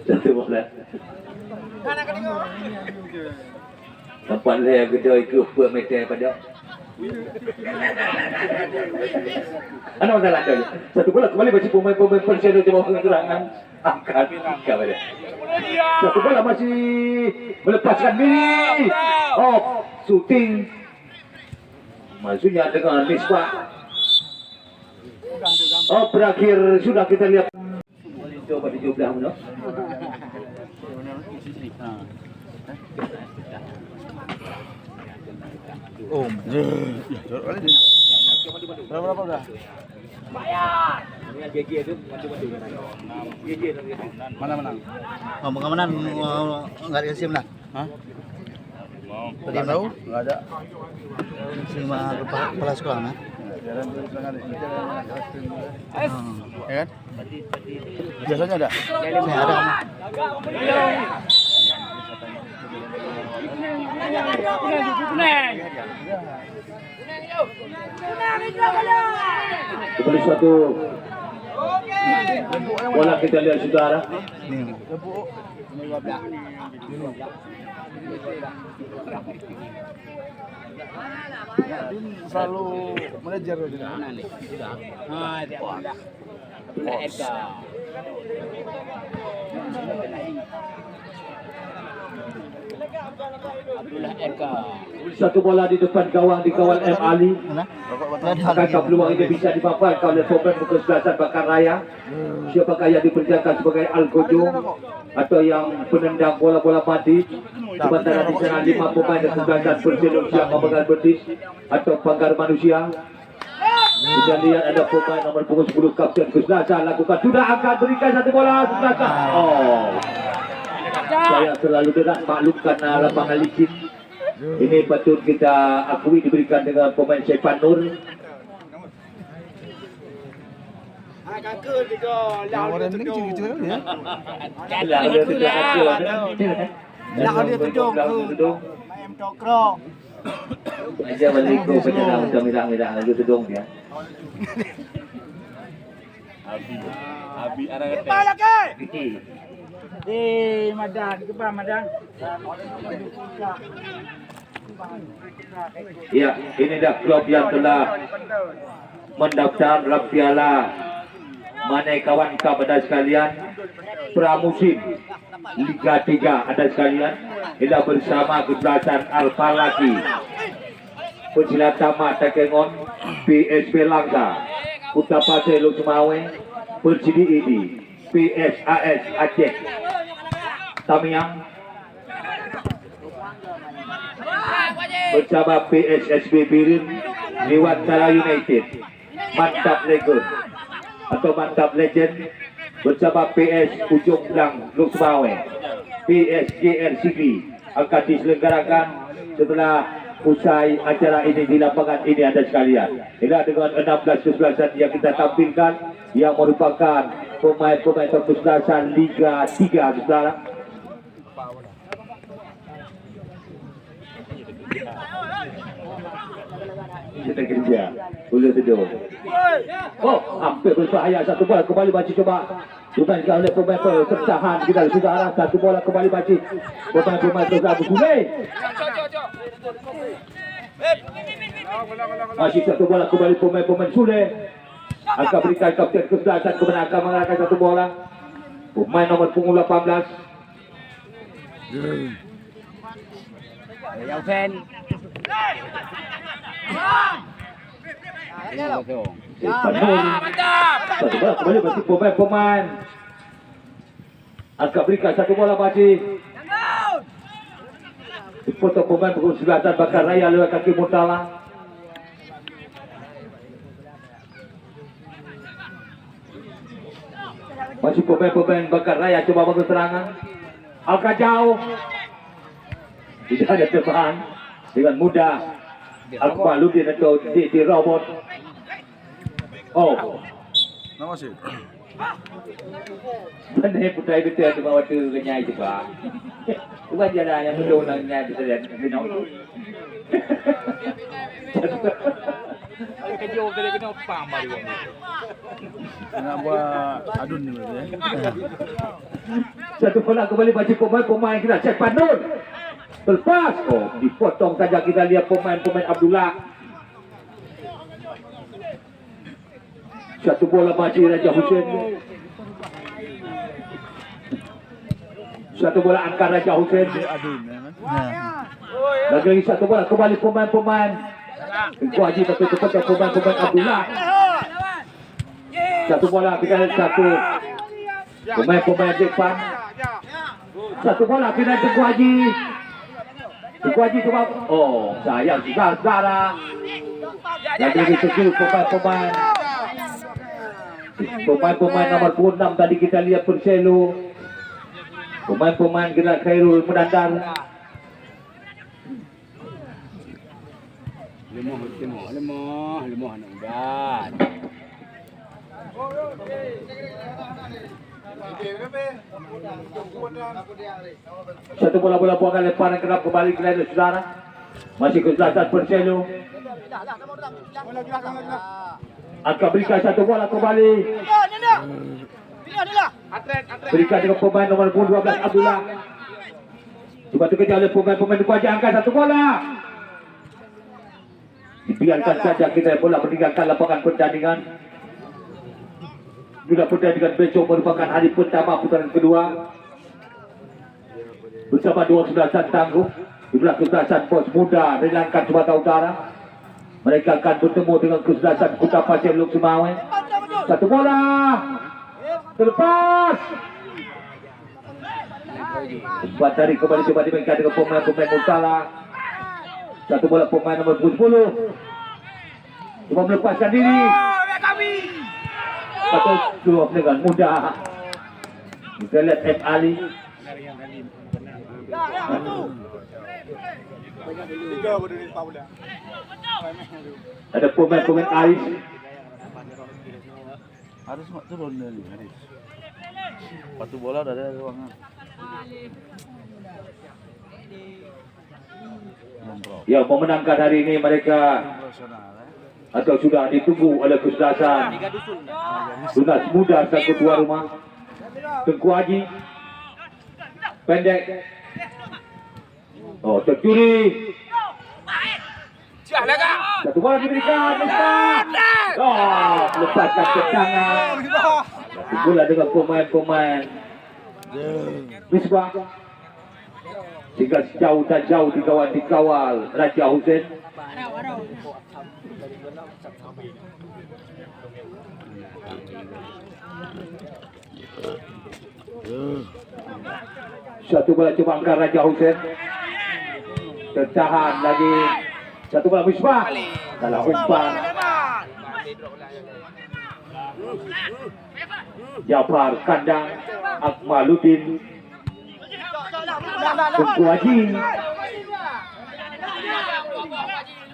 A: Satu bola. Tempat saya kedai ke apa meter pada. Ano masalah tu? Satu bola kembali bagi pemain-pemain Persero coba keterangan angkat tiga pada. Satu bola masih melepaskan diri. Oh, shooting. Maksudnya dengan Misbah. Oh, berakhir sudah kita lihat. Boleh coba di sebelah mana?
C: Oh, berapa udah? Mana menang?
E: Oh, pengamanan nggak dikasih menang.
C: Hah?
E: Tadi tahu?
C: Nggak ada.
E: Lima kepala sekolah nah.
C: Ya kan? Biasanya ada.
E: Saya ada.
A: Kembali suatu bola kita lihat saudara.
C: Selalu manajer
A: Satu bola di depan gawang di kawan M. Ali.
E: Mana?
A: Apakah peluang ini bisa dimanfaatkan oleh pemain berkesebelasan Bakar Raya? Siapakah yang diperjakan sebagai Al-Gojo atau yang penendang bola-bola mati? Sementara di sana 5 pemain kesebelasan Persero siap memegang betis atau pagar manusia. Kita lihat ada pemain nomor punggung 10 Kapten Kesebelasan lakukan sudah akan berikan satu bola kesebelasan. Oh, saya selalu dekat maklum karena lapangan licin. Ini patut kita akui diberikan dengan pemain Syaipan Nur.
C: orang ni kecil-kecil ya.
A: Dia sudah akui.
B: Lah dia tudung tu. Main tokrok.
A: Aja balik tu penyelam merah-merah lagi tudung dia.
C: Abi anak kata.
B: Balik ke. Madan, ke ba Madan?
A: Ya, ini dah klub yang telah mendaftar dalam piala mana kawan ada sekalian pramusim Liga 3 ada sekalian. Kita bersama kesebelasan Al-Falaki, Pensilat Tamat Takengon, PSP Langka, Kota Pasir Lok Sumawe, Persidi ini, PSAS Aceh, Tamiang, bersama PSSB Birin, Liwantara United, Mantap Legend atau Mantap Legend, bersama PS Ujung Lang Lok Sumawe, PSJR Sigli akan diselenggarakan setelah usai acara ini di lapangan ini ada sekalian. Ini dengan 16 kesebelasan yang kita tampilkan yang merupakan pemain-pemain kesebelasan Liga 3 saudara. Kita kerja boleh tidur. Oh, hampir berbahaya satu bola kembali baca coba dimainkan oleh pemain pertahan kita saudara. Satu bola kembali baca pemain Abu Sungai. Masih satu bola kembali pemain Sule akan berikan kapten kesebelasan kemenangan mengalahkan satu bola pemain nomor punggung 18.
B: Yang fan.
A: Penuh. Satu bola kembali bagi pemain akan berikan satu bola bagi foto pemain punggung 19 Bakar Raya lewat kaki Murtala. Masih pemain Bakar Raya coba bangun serangan. Angkat jauh. Tidak ada tebakan dengan mudah. Akmaludin atau di robot. Oh.
C: Nama sih.
A: Mana putai betul di bawah tu kenyai juga. Bukan jalan yang betul nangnya kita lihat minum.
B: Kalau kerja kita kena pam baru.
C: Nak buat adun ni berarti.
A: Satu bola kembali bagi pemain kita. Cek Panur. Terlepas. Oh, dipotong saja kita lihat pemain Abdullah. Satu bola bagi Raja Hussein. Satu bola angkat Raja Hussein. Lagi satu bola kembali pemain. Tengku Haji tapi kepada pemain Abdullah. Satu bola kita lihat satu pemain depan. Satu bola kita Tengku Haji. Tengku Haji coba. Oh, sayang juga saudara. Lagi sekil pemain nomor 6 tadi kita lihat Perselo. Pemain gerak Khairul Menandar.
B: Lemoh anak udan.
A: Satu bola buangan lemparan kerap kembali ke layar saudara. Masih keselatan Perselo. Akan berikan satu bola kembali. Berikan dengan pemain nomor 12 Abdullah. Coba dikejar oleh pemain Kuaji, angkat satu bola. Dibiarkan saja kita bola meninggalkan lapangan pertandingan. Sudah pertandingan besok merupakan hari pertama putaran kedua. Bersama dua kesebelasan tangguh di belah kesebelasan Pos Muda dari Langkat Sumatera Utara. Mereka akan bertemu dengan kesebelasan Kuta Pasir Luk Semawe. Satu bola terlepas. Umpan tarik kembali coba dimainkan dengan pemain Murtala. Satu bola pemain nomor 10. Cuma melepaskan diri. Satu dua dengan mudah. Kita lihat M. Ali. Ada pemain Aris.
E: Harus mak turun dari Haris. Satu bola dah ada ruangan.
A: Yang memenangkan hari ini mereka atau sudah ditunggu oleh kesebelasan Tunas Muda satu tuan rumah Tengku Haji. Pendek. Oh, tercuri. Satu bola diberikan. Oh, lepaskan tendangan. Bola dengan pemain Misbah. Sehingga jauh tak jauh dikawal Raja Hussein. Satu bola coba angkat Raja Hussein. Tertahan lagi. Satu bola Misbah. Salah umpan. Jafar kandang Akmaluddin. Tengku Haji.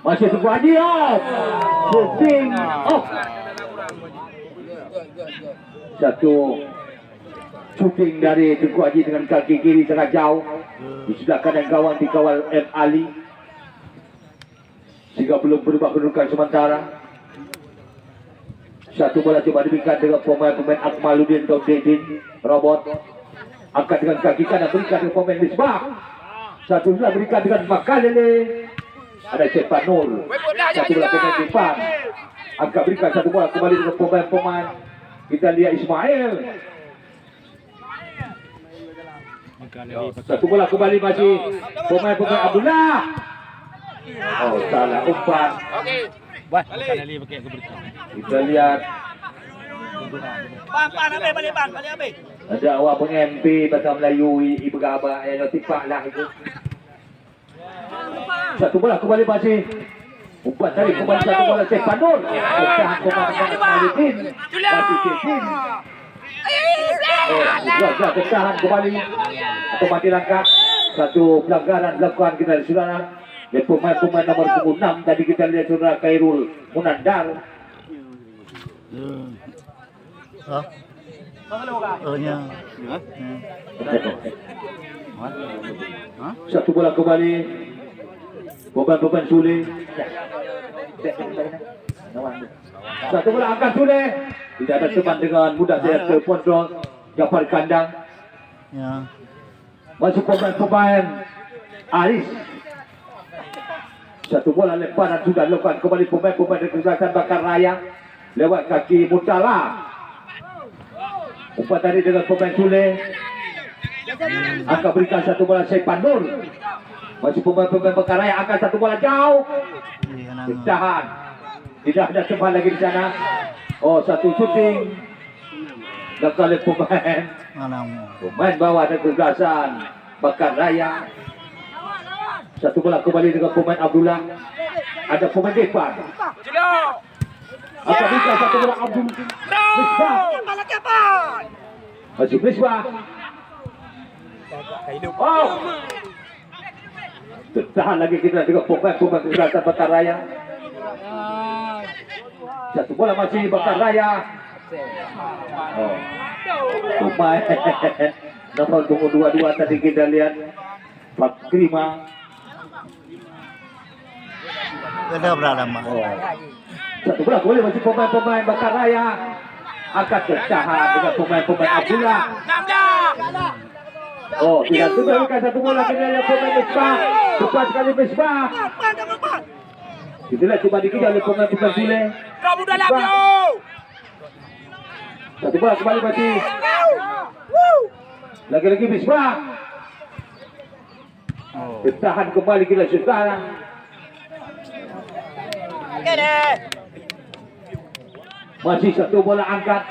A: Masih Tengku Haji. Shooting. Satu shooting dari Tengku Haji dengan kaki kiri sangat jauh. Di sebelah kanan gawang dikawal M. Ali. Sehingga belum berubah kedudukan sementara. Satu bola coba diberikan dengan pemain Akmaluddin Dodedin Robot. Angkat dengan kaki kanan, berikan dengan pemain Misbah. Satu bola berikan dengan Makalele. Ada Cepat Nur. Satu bola pemain depan. Angkat berikan satu bola kembali dengan pemain. Kita lihat Ismail. Satu bola kembali masih pemain Abdullah. Oh, salah umpan. Kita lihat. Ada awak peng-MP bahasa Melayu Ibu Gabah yang tipak lah itu. Satu bola kembali masih. Umpan tarik kembali satu bola Cek Panur. Pecahan pemain Malikin. Masih Kesin. Juga pecahan kembali. Atau mati langkah. Satu pelanggaran dilakukan kita di saudara. Dan pemain nomor 6 tadi kita lihat saudara Khairul Menandar. Satu bola kembali. Beban Sule. Satu bola angkat Sule. Tidak ada teman dengan mudah saya ke kontrol. Jafar kandang.
B: Ya.
A: Masih pemain-pemain Aris. Satu bola lemparan sudah dilakukan kembali pemain-pemain dari Kesebelasan Bakar Raya lewat kaki Mutala. Umpan tadi dengan pemain Sule. Akan berikan satu bola Saipan Nur. Masih pemain-pemain Bakar Raya akan satu bola jauh.
B: Iya, nang.
A: Tahan. Tidak ada tempat lagi di sana. Oh, satu shooting. Dan kali pemain bawah dari Kesebelasan Bakar Raya. Satu bola kembali dengan pemain Abdullah. Ada pemain depan. Akan bisa satu bola Abdul. Misbah. Masih Misbah. Oh. Tertahan lagi kita dengan pemain Kesebelasan Bakar Raya. Satu bola masih Bakar Raya. Oh. Pemain nomor 22 tadi kita lihat Pak Krima.
B: Ada berada mak.
A: Oh. Satu bola kembali masih pemain Bakar Raya. Akan tertahan dengan pemain Abdullah. Oh, tidak sudah berikan satu bola kita lihat pemain Misbah. Cepat sekali Misbah. Kita lihat coba dikejar oleh pemain Sule.
D: Kamu dalam yo.
A: Satu bola kembali masih. Lagi-lagi Misbah. Tertahan kembali kita sekarang. Masih satu bola angkat.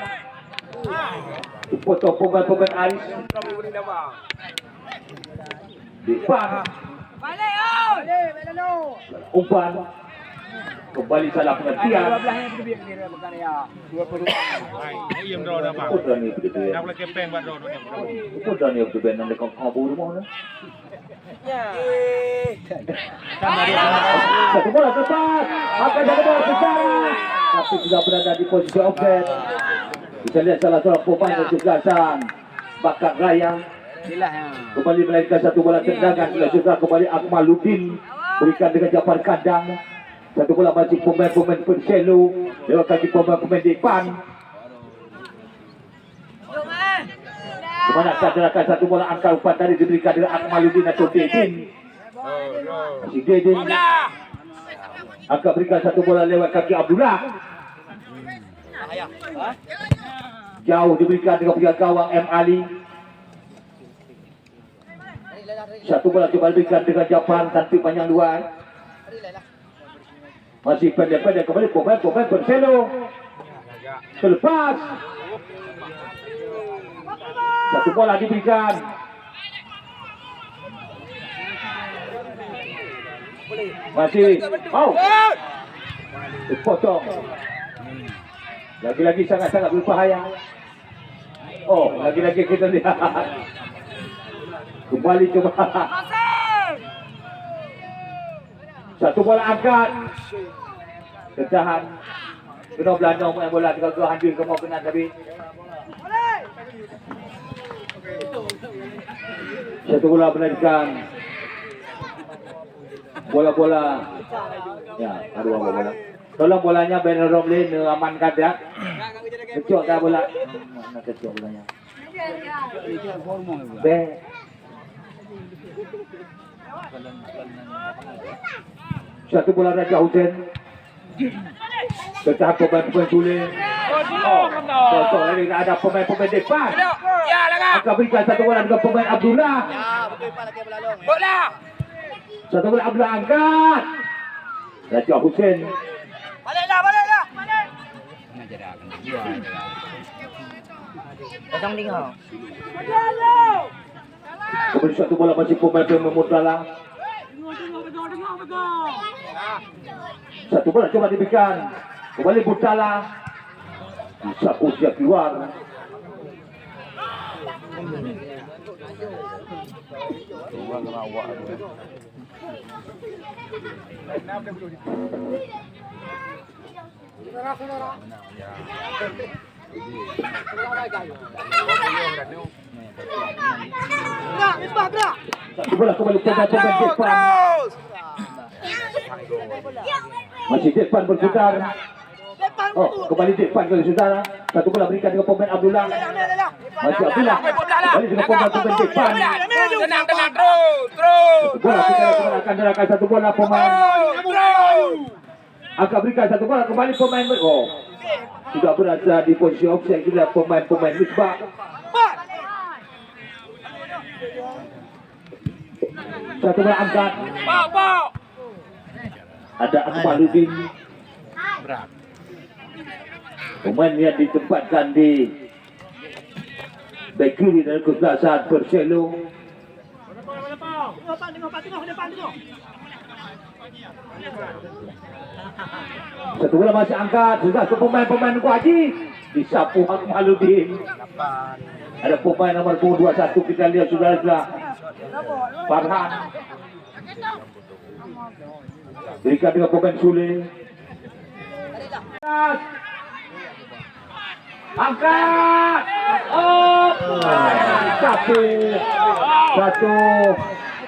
A: Dipotong pemain Aris. Depan. Umpan. Kembali salah pengertian.
C: Iyam draw dah bang.
A: Udah nih begitu ya.
C: Nak boleh kepeng buat draw ni.
A: Udah nih begitu nanti kau kabur mau na. Satu bola tepat. Akan satu bola secara. Tapi sudah berada di posisi offset. Kita lihat salah seorang pemain Kesebelasan Bakar Raya. Kembali melahirkan satu bola tendangan. Sudah kembali Akmaluddin berikan dengan japan kandang. Satu bola masih pemain Perselu lewat kaki pemain depan. Kemana saudarakan satu bola angka umpan tadi diberikan dengan Akmaluddin atau Dedin. Masih Dedin. Akan berikan satu bola lewat kaki Abdullah. Jauh diberikan dengan pihak gawang M. Ali. Satu bola coba diberikan dengan Japan tanpa panjang luar. Masih pendek-pendek kembali pemain Perselu. Selepas satu bola diberikan. Masih dipotong. Lagi-lagi sangat-sangat berbahaya. Oh, lagi-lagi kita lihat. Kembali coba. Satu bola angkat. Tertahan. Kena Belanda main bola dengan gol hadir ke mau kena tapi. Satu bola menarikan. Bola-bola. Ya, ada bola. Tolong bolanya Ben Romlin amankan ya. Kecok dah bola. Mana kecok bolanya? Ben. Satu bola Raja Hussein. Bertahan pemain Sule. Oh, betul. Ini ada pemain depan. Akan berikan satu bola dengan pemain Abdullah. Satu bola Abdullah angkat. Raja Hussein.
D: Baliklah.
B: Kosong tinggal.
A: Kemudian satu bola masih pemain Mutala. Satu bola coba diberikan. Kembali Mutala. Bisa usia keluar. Satu bola kembali pemain depan. Masih depan berputar. Oh, kembali di depan kali saudara. Satu bola berikan dengan pemain Abdullah. Masih Abdullah. Kembali dengan pemain depan.
D: Tenang, tenang, terus.
A: Bola kita akan gerakan satu bola pemain. Akan berikan satu bola kembali pemain. Oh, sudah berada di posisi offside kita pemain Misbah. Satu bola angkat. Ada Akmaluddin. Pemain yang ditempatkan di back kiri dari kesebelasan Perselo. Satu bola masih angkat. Sudah ke pemain Haji. Disapu Akmaluddin. Ada pemain nomor 21 kita lihat sudah Farhan. Berikan dengan pemain Sule. Angkat. Oh, satu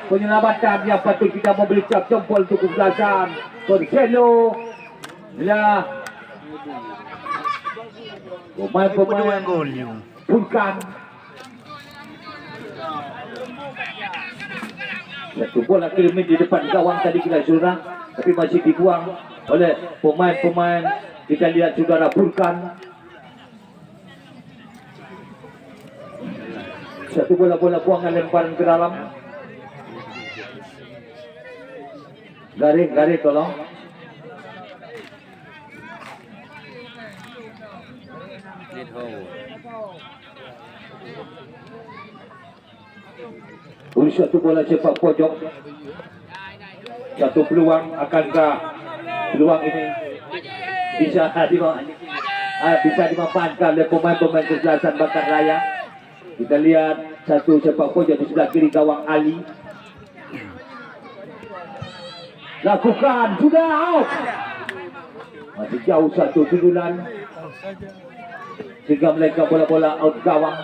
A: penyelamatan yang patut kita memberi cap jempol untuk kesebelasan Perselo. Ya, pemain Vulkan. Satu bola kirimin di depan gawang tadi kita sudah, tapi masih dibuang oleh pemain. Kita lihat saudara Vulkan. Satu bola buangan lemparan ke dalam. Garing tolong. Ulis satu bola sepak pojok. Satu peluang, akankah peluang ini bisa dimanfaatkan oleh pemain kesebelasan Bakar Raya? Kita lihat satu sepak pojok di sebelah kiri gawang Ali. Lakukan, sudah out. Masih jauh satu sundulan sehingga mereka bola out gawang.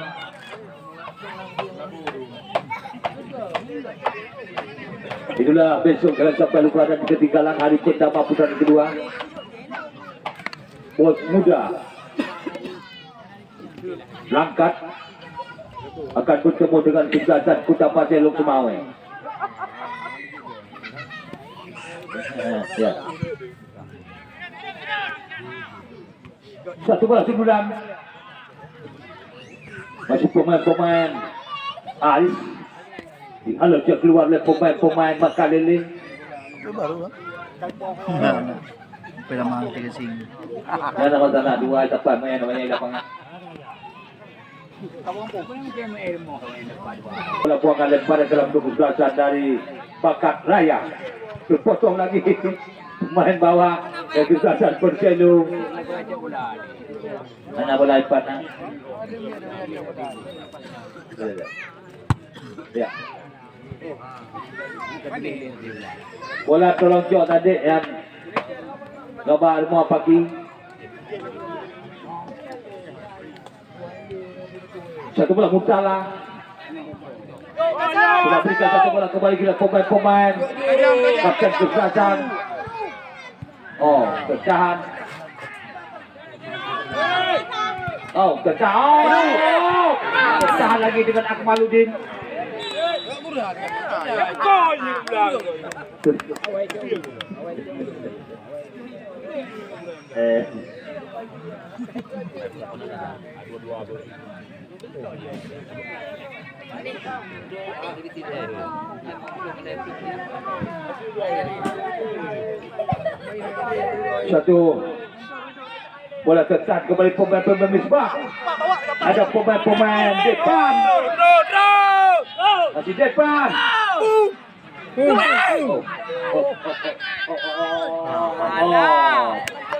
A: Itulah besok kalau sampai lupa dan ketinggalan hari pertama putaran kedua. Bos muda Langkat akan bertemu dengan kesebelasan Kuta Pasir Semawe. Ya. Satu bola sundulan. Masih pemain Aris. Kalau dia keluar oleh pemain Makalele.
E: Itu baru kan? Pela mang tiga sing.
A: Yan ang magdana dua tapan may namanya lapangan. Bola buangan lemparan dalam tubuh belasan dari Bakat Raya. Terpotong lagi pemain bawah dari kesebelasan Perselo. Mana bola lipat na? Ya. Bola tolong jauh tadi yang gambar mau pagi. Satu bola Mutala. Sudah berikan satu bola kembali ke pemain kapten kesebelasan. Oh, pecahan. Oh, pecahan. Oh, pecahan lagi dengan Akmaluddin. Satu bola tekan kembali pemain Misbah. Ada pemain depan. Masih depan.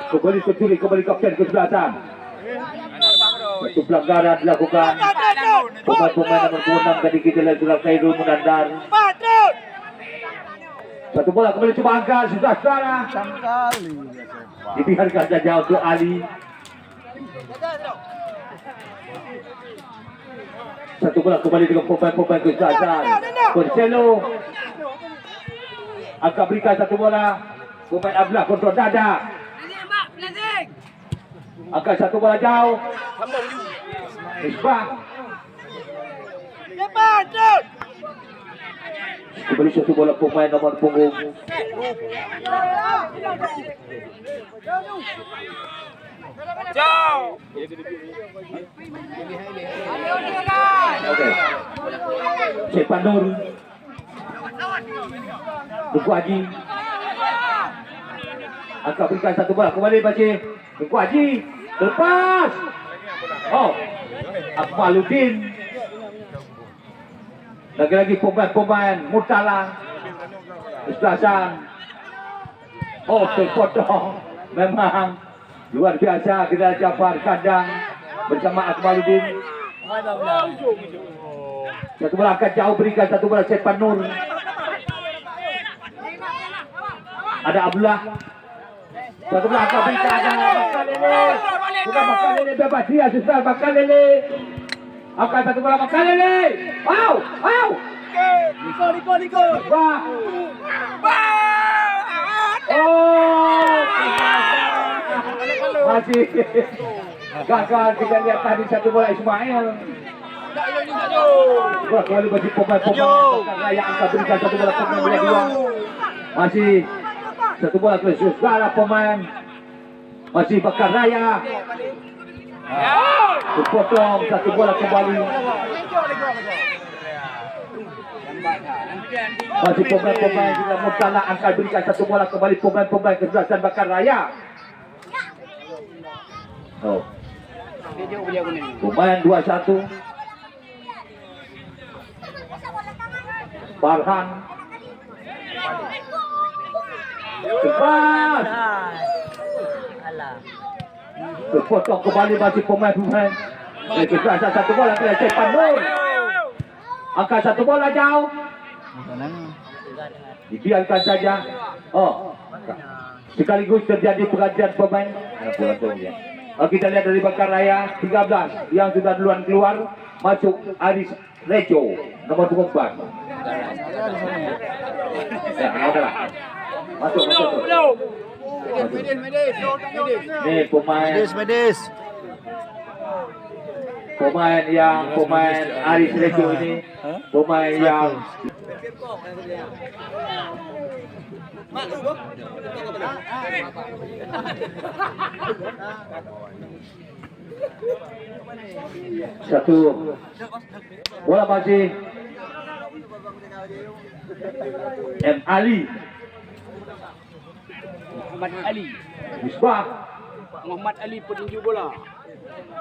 A: Kembali kapten kesebelasan. Satu pelanggaran dilakukan. Pemain nomor 26 tadi kita lihat sudah Khairul Munandar. Satu bola kembali coba angkat sudah saudara. Dibiarkan saja untuk Ali. Satu bola kembali dengan pemain kesebelasan Perselo. Akan berikan satu bola pemain Abdullah kontrol dada. Angkat satu bola jauh. Misbah. Kembali satu bola pemain nomor punggung
D: Jauh.
A: Okey. Cepat Nur. Tunggu Haji. Angkat berikan satu bola kembali Baci. Tunggu Haji. Lepas. Oh. Akmaluddin. Lagi-lagi pemain Murtala. Ustazan. Oh, terpotong. Memang luar biasa kita Jafar kandang bersama Akmaluddin. Satu bola angkat jauh berikan satu bola Sepan Nur. Ada Abdullah. Satu bola angkat berikan ada Makalele. Bukan Makalele bebas dia susah Makalele. Angkat satu bola Makalele. Wow, wow. Niko. Wah. Oh. Masih gagal kita lihat tadi satu bola Ismail. Bola kembali bagi pemain Raya angkat berikan satu bola pemain bola dua. Masih satu bola ke segala pemain. Masih Bakar Raya. Terpotong satu bola kembali. Masih pemain juga Murtala angkat berikan satu bola kembali pemain kesebelasan Bakar Raya. Oh. Pemain 21 Farhan Cepat terpotong kembali masih pemain kesebelasan satu bola ke Sepan Nur. Angkat satu bola jauh. Dibiarkan saja. Oh. Sekaligus terjadi pergantian pemain. Kita lihat dari Bakar Raya 13 yang sudah duluan keluar, masuk Aris Rejo nomor 24. Ya, udahlah. Masuk. Ini
B: Medis.
A: Pemain Aris Rejo ini pemain yang satu bola masih M. Ali Misbah
D: Muhammad Ali petinju bola.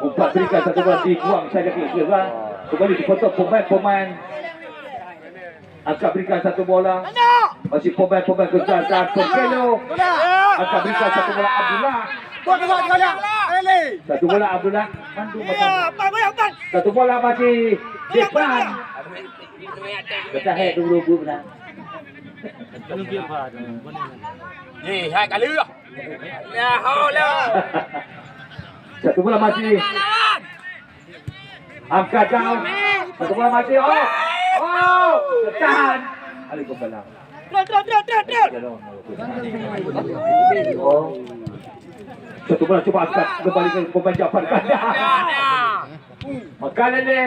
A: umpat berikan satu bola dibuang saja ke sebelah. Kembali dipotong pemain angkat berikan satu bola. Masih pemain kesebelasan Perkelo. Angkat berikan satu bola Abdullah. Satu bola Abdullah. Satu bola masih Depan. Kita dulu benar.
D: Ni, hai cả lứa. Nhà ho lên.
A: Satu bola masih angkat jauh. Satu bola masih tertahan. Waalaikumsalam. Oh. Satu bola coba angkat kembali ke pemain Jafar kandang. Makalele.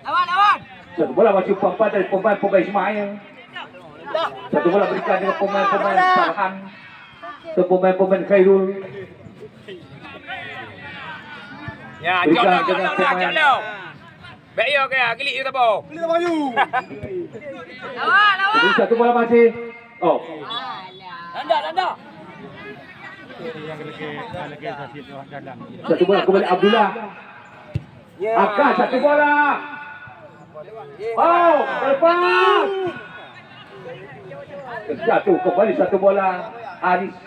D: Lawan.
A: Satu bola masih umpan dari pemain Ismail. Satu bola berikan dengan pemain Farhan. Pemain Khairul.
D: Nhà chọn đâu. Bé yêu kìa, cái lị yêu ta bò.
A: Jadi satu bola masih. Oh.
D: Đanda.
A: Satu bola kembali Abdullah. Angkat satu bola. Oh, lepas. Jatuh kembali satu bola Aris.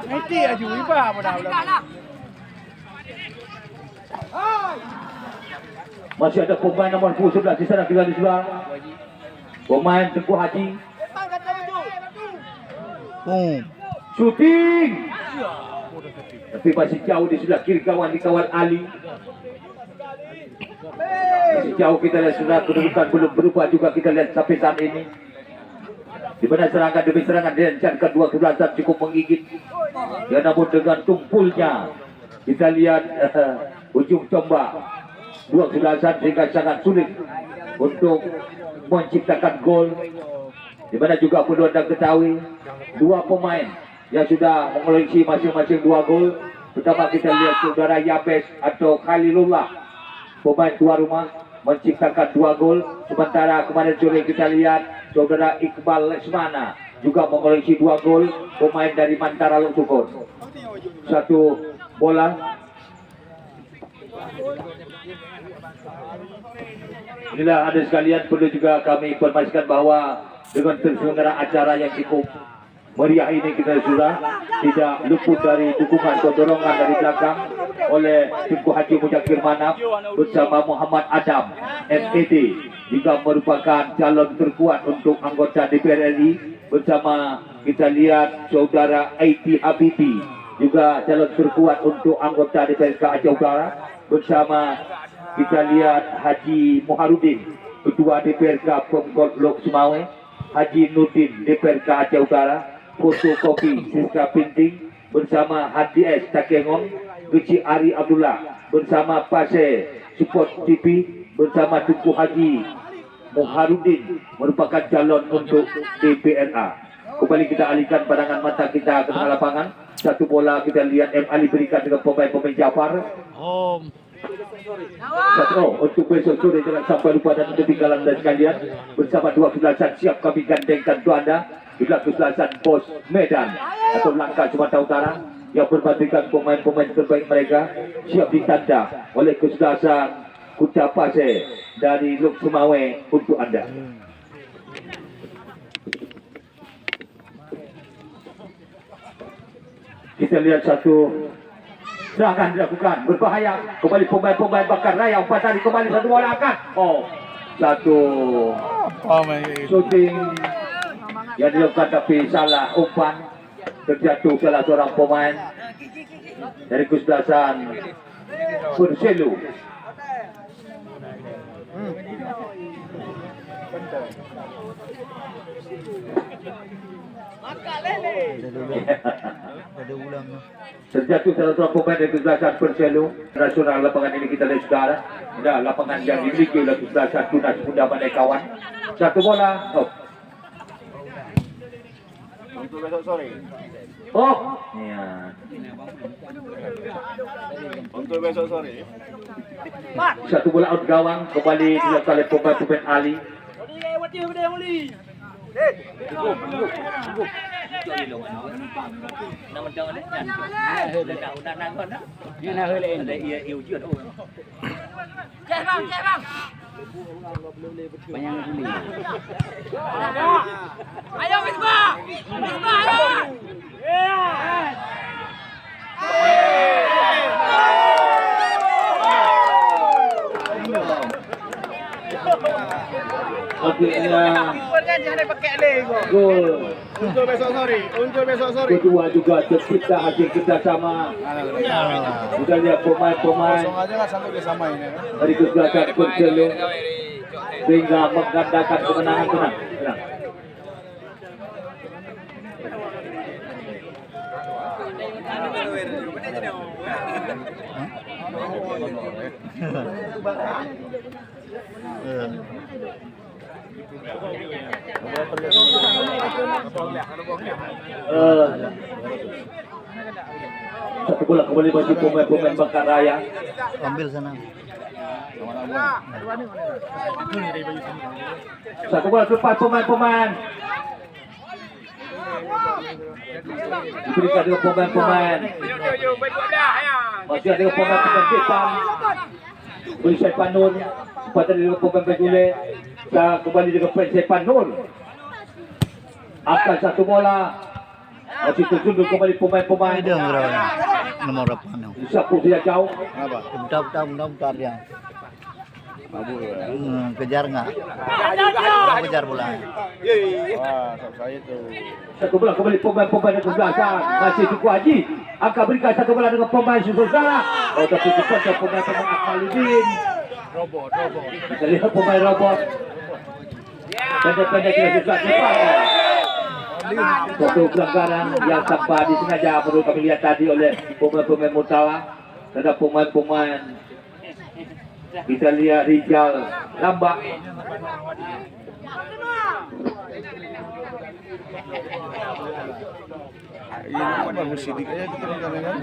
B: Nanti aju iba modal.
A: Masih ada pemain nomor 11 di sana kita di sebelah. Pemain Tengku Haji. Shooting. Tapi masih jauh di sebelah kiri kawan Ali. Masih jauh kita lihat sudah kedudukan belum berubah juga kita lihat sampai saat ini. Di mana serangan demi serangan dilancarkan dua kesebelasan cukup menggigit. Ya namun dengan tumpulnya kita lihat ujung tombak dua kesebelasan sehingga sangat sulit untuk menciptakan gol. Di mana juga perlu anda ketahui dua pemain yang sudah mengoleksi masing-masing 2 gol. Pertama kita lihat saudara Yabes atau Khalilullah, pemain tuan rumah, menciptakan 2 gol. Sementara kemarin sore kita lihat saudara Iqbal Lesmana juga mengoleksi 2 gol, pemain dari Mantara Lungsukun. 1 bola. Inilah ada sekalian, perlu juga kami informasikan bahwa dengan terselenggara acara yang cukup meriah ini kita sudah tidak luput dari dukungan atau dorongan dari belakang oleh Tunku Haji Mujakir Manaf bersama Muhammad Adam MPD, juga merupakan calon terkuat untuk anggota DPR RI. Bersama kita lihat saudara Aiti Habibi, juga calon terkuat untuk anggota DPRK Aceh Utara. Bersama kita lihat Haji Muharudin, Ketua DPRK Pemkot Lok Sumawe, Haji Nurdin DPRK Aceh Utara, fotokopi Siska Pinting bersama Hadi S Takengon, Keci Ari Abdullah bersama Pase Support TV bersama Tunku Haji Muharudin merupakan calon untuk DPRA. Kembali kita alihkan pandangan mata kita ke tengah lapangan. 1 bola kita lihat M. Ali berikan dengan pemain-pemain Jafar. Untuk besok sore jangan sampai lupa dan untuk tinggalan dan sekalian bersama 2 kesebelasan siap kami gandengkan untuk anda. Juga kesebelasan Pos Medan atau Langkah Sumatera Utara yang berbandingkan pemain-pemain terbaik mereka siap ditanda oleh kesebelasan Kuta Pase dari Lok Sumawe untuk anda. Kita lihat 1 serangan dilakukan berbahaya, kembali pemain-pemain Bakar Raya umpan tadi, kembali 1 bola akan 1 shooting yang dilakukan tapi salah umpan, terjatuh salah seorang pemain dari kesebelasan Perselu. Terjatuh salah seorang pemain dari kesebelasan Perselu. Nasional lapangan ini kita lihat saudara, ada lapangan yang dimiliki oleh kesebelasan Tunas Muda Mandai-Kawan. 1 bola.
E: Untuk besok sore.
A: Ya.
E: Untuk besok sore.
A: 1 bola out gawang, kembali dilakukan oleh pemain Ali.
B: Ayo Misbah! Misbah ayo!
A: Akhirnya gol
E: Untuk besok sore. Untuk besok sore.
A: kedua juga tercipta hasil kerjasama. Kita lihat pemain-pemain
E: Kosong aja lah sampai dia samain ya kan.
A: dari kesebelasan Perselu sehingga menggandakan kemenangan. Tenang. Satu bola kembali bagi pemain-pemain Bakar Raya.
F: Ambil sana.
A: Satu bola lepas pemain-pemain. Diberikan dengan pemain-pemain. Masih ada pemain-pemain Jepang. Beri Saipan Nur. Pada dengan pemain Bejule. Kembali dengan pemain Saipan Nur. Akan 1 bola. Masih tersundul kembali pemain-pemain.
F: Ada berapa? Nomor berapa?
A: Sapu tidak jauh.
E: Kenapa?
F: Bentar ya.
E: Mabuk ya.
F: Kejar nggak? Kejar bola.
E: Wah, sama saya tuh.
A: 1 bola kembali pemain-pemain dari belakang. Masih Tunku Haji. Akan berikan 1 bola dengan pemain Susana. Tapi cepat pemain-pemain Akmaludin.
E: Robot.
A: Kita lihat pemain robot. Pendek-pendek kita juga cepat. Satu pelanggaran yang tanpa disengaja perlu kami lihat tadi oleh pemain-pemain Murtala. Ada pemain-pemain, kita lihat Rijal lambat.
E: Ini bagus sidik aja kita kan.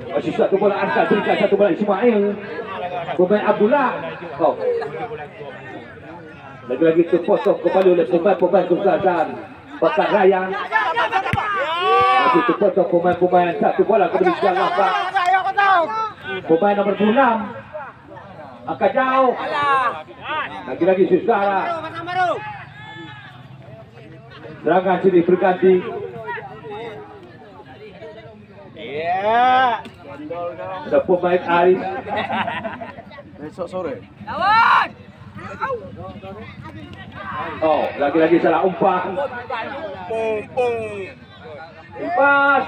A: Masih satu bola angkat berikan satu bola Ismail. Pemain Abdullah. Oh. Lagi-lagi terpotong kembali oleh pemain-pemain kesehatan Bakat Raya. Masih terpotong pemain-pemain satu bola kembali siang lambat. Pemain nomor 26 angkat jauh. Lagi-lagi Susara. Serangan sini berganti. Ada pemain Aris.
E: Besok sore.
A: Oh, lagi-lagi salah umpan. Umpan.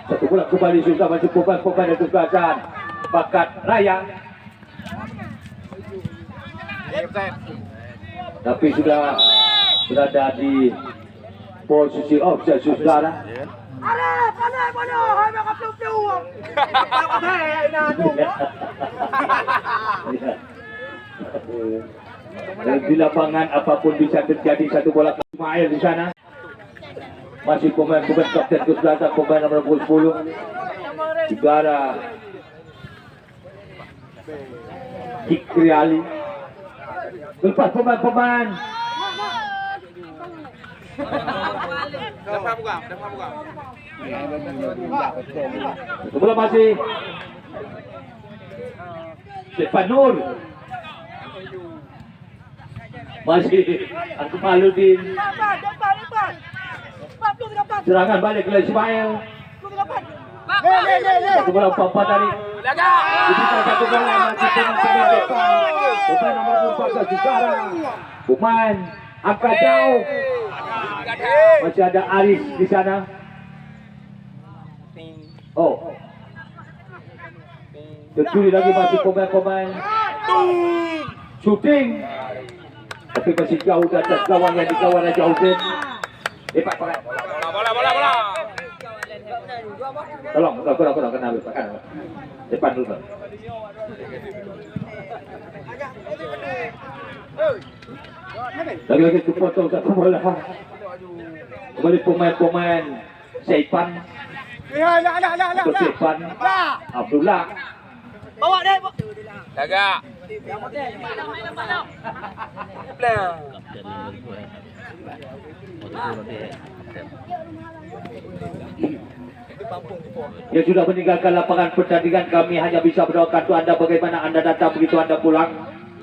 A: Satu bola kembali juga masih pemain-pemain yang kesehatan Bakat Raya. Tapi sudah berada di posisi offside Susara. Di lapangan apapun bisa terjadi. Satu bola ke Ismail di sana. Masih pemain-pemain kapten kesebelasan pemain nomor 10 Sigara Jikri Ali. Lepas pemain-pemain bola masih Stefan Nur. Masih aku Maludin. Serangan balik oleh Ismail. Satu bola umpan tadi. Satu bola pemain nomor 14 sekarang. Pemain angkat jauh. Masih ada Aris di sana. Oh. Tercuri lagi masih pemain-pemain. Shooting. Tapi masih jauh di atas gawang yang dikawal Raja Hussein. Hebat pakai. Bola. Tolong, kena pakai. Depan dulu. Lagi-lagi kepotong satu bola. Kembali pemain-pemain Saipan. Saipan. Abdullah.
B: Bawa deh.
D: Jaga.
A: Yang sudah meninggalkan lapangan pertandingan, kami hanya bisa berdoakan untuk Anda bagaimana Anda datang begitu Anda pulang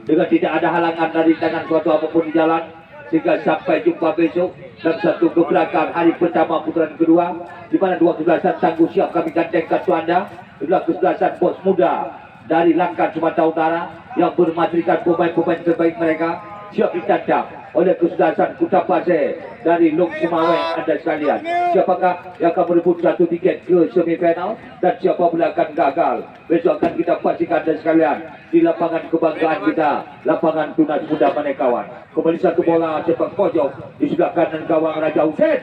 A: dengan tidak ada halangan dari tangan suatu apapun di jalan, sehingga sampai jumpa besok dalam satu gebrakan hari pertama putaran kedua, di mana dua kesebelasan tangguh siap kami gandengkan untuk Anda. Itulah kesebelasan bos muda dari Langkat Sumatera Utara yang bermatrikan pemain-pemain terbaik mereka siap ditandang oleh kesebelasan Kuta Pasir dari Long Sumaweng. Anda sekalian, siapakah yang akan merebut satu tiket ke semifinal dan siapa pula akan gagal? Besok akan kita pastikan Anda sekalian di lapangan kebanggaan kita, lapangan Tunas Muda Manekawan. Kembali satu bola sepak pojok di sebelah kanan gawang Raja Hussein.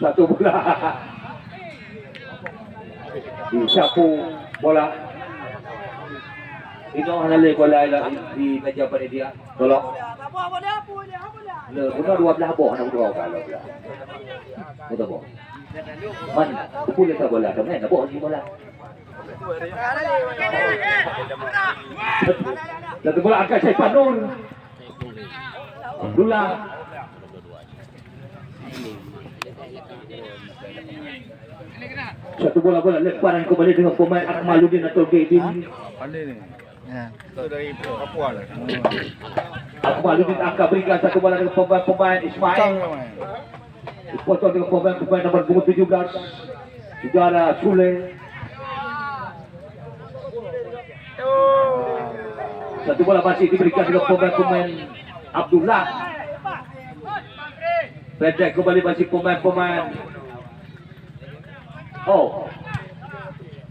A: Satu bola disapu bola. Ini orang lagi bola di meja panitia. Tolong. Benar 12 boh nak dua kalau bola. Betul boh. Man, boleh tak bola? Dah nak boh ni bola. Satu bola angkat Saipan Nur. Abdullah. Satu bola lemparan kembali dengan pemain Akmaluddin atau Gaidin.
E: Pandai ni.
F: Ya.
E: Itu dari Papua lah.
A: Akmaluddin angkat berikan satu bola dengan pemain Ismail. Dipotong dengan pemain nomor 17 Saudara Sule. Satu bola masih diberikan dengan pemain Abdullah. Pendek kembali masih pemain. Oh,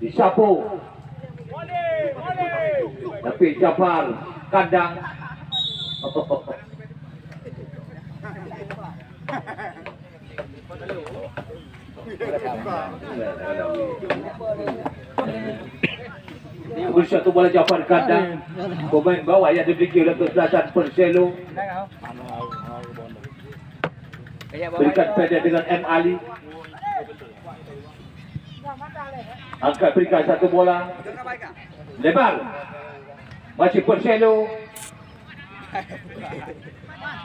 A: disapu. Tapi Jafar kandang. Kemudian satu bola Jafar kandang. Pemain bawah yang dimiliki oleh kesebelasan Perselo. Berikan pendek dengan M. Ali. Angkat berikan satu bola. Lebar. Masih Perselo.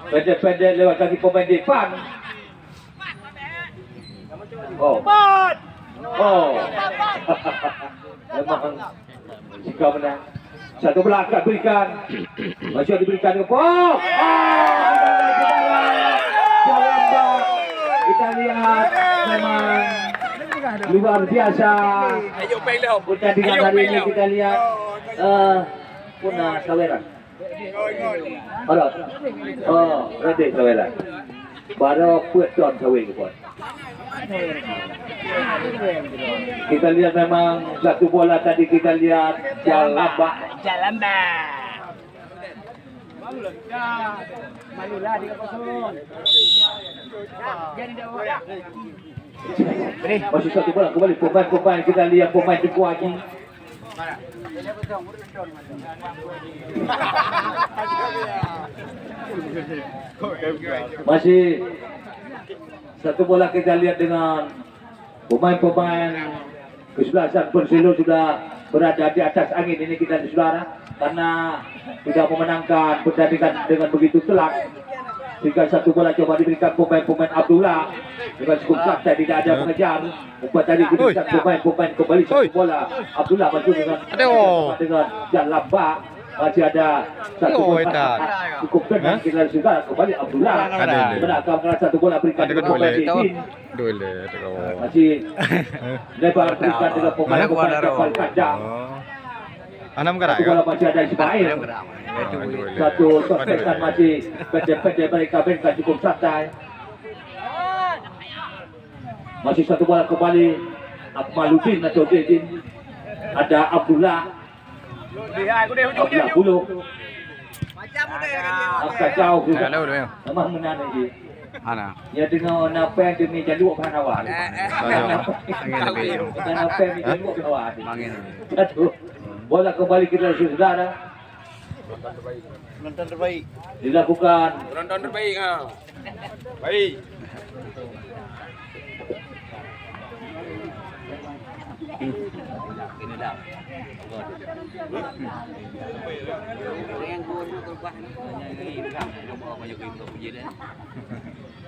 A: Pendek-pendek lewat kaki pemain depan. Oh. Oh. Memang jika menang. Satu bola angkat berikan. Masih diberikan ke oh. Kita lihat memang luar biasa. Pertandingan hari ini kita lihat punah Saweran. Oh, Raden Saweran. Baru puat Don Saweran buat. Kita lihat memang satu bola tadi kita lihat Jalamba.
B: Malulah 3-0.
A: Masih satu bola kembali pemain kita lihat pemain Teguh Haji. Masih satu bola kita lihat dengan pemain-pemain kesebelasan Perselo sudah berada di atas angin ini kita di saudara karena sudah memenangkan pertandingan dengan begitu telak. Jika satu bola coba diberikan pemain-pemain Abdullah dengan cukup santai tidak ada mengejar. Umpan tadi diberikan pemain-pemain kembali satu bola Abdullah bantu dengan Jalamba. Masih ada satu bola cukup tenang kita sudah kembali Abdullah menangkan satu bola berikan dengan pemain Dipin. Masih lebar berikan dengan pemain-pemain kapal kandang. Satu bola masih ada Ismail. Satu sosekan masih pendek-pendek mereka berikan cukup santai. Masih satu bola kembali Akmaluddin atau Dedin. Ada Abdullah. Abdullah Bulu. Agak jauh juga. Memang menang ini. Ya dengan apa yang demi jalur Panawal. Dengan apa yang demi jalur Panawal. Satu bola kembali kita saudara.
F: Nonton terbaik.
A: Dilakukan.
D: Penonton terbaik ha. Baik.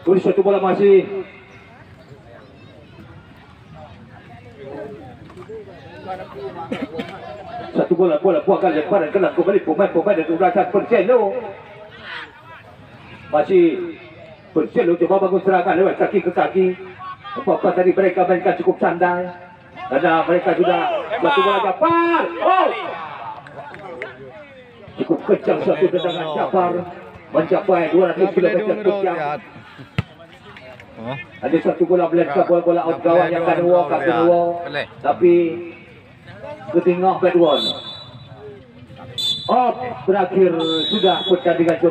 A: Tulis satu bola masih. Satu bola buahkan lemparan kelang kembali pemain dari kesebelasan Perselo. Masih Perselo coba bangun serangan lewat kaki ke kaki. Apa tadi mereka mainkan cukup santai. Karena mereka sudah satu bola Jafar. Oh. Cukup kencang satu tendangan Jafar mencapai 200 km per jam. Ada satu bola melempar bola out gawang yang kedua, tapi ketinggalan bad one. Oh, berakhir sudah pertandingan.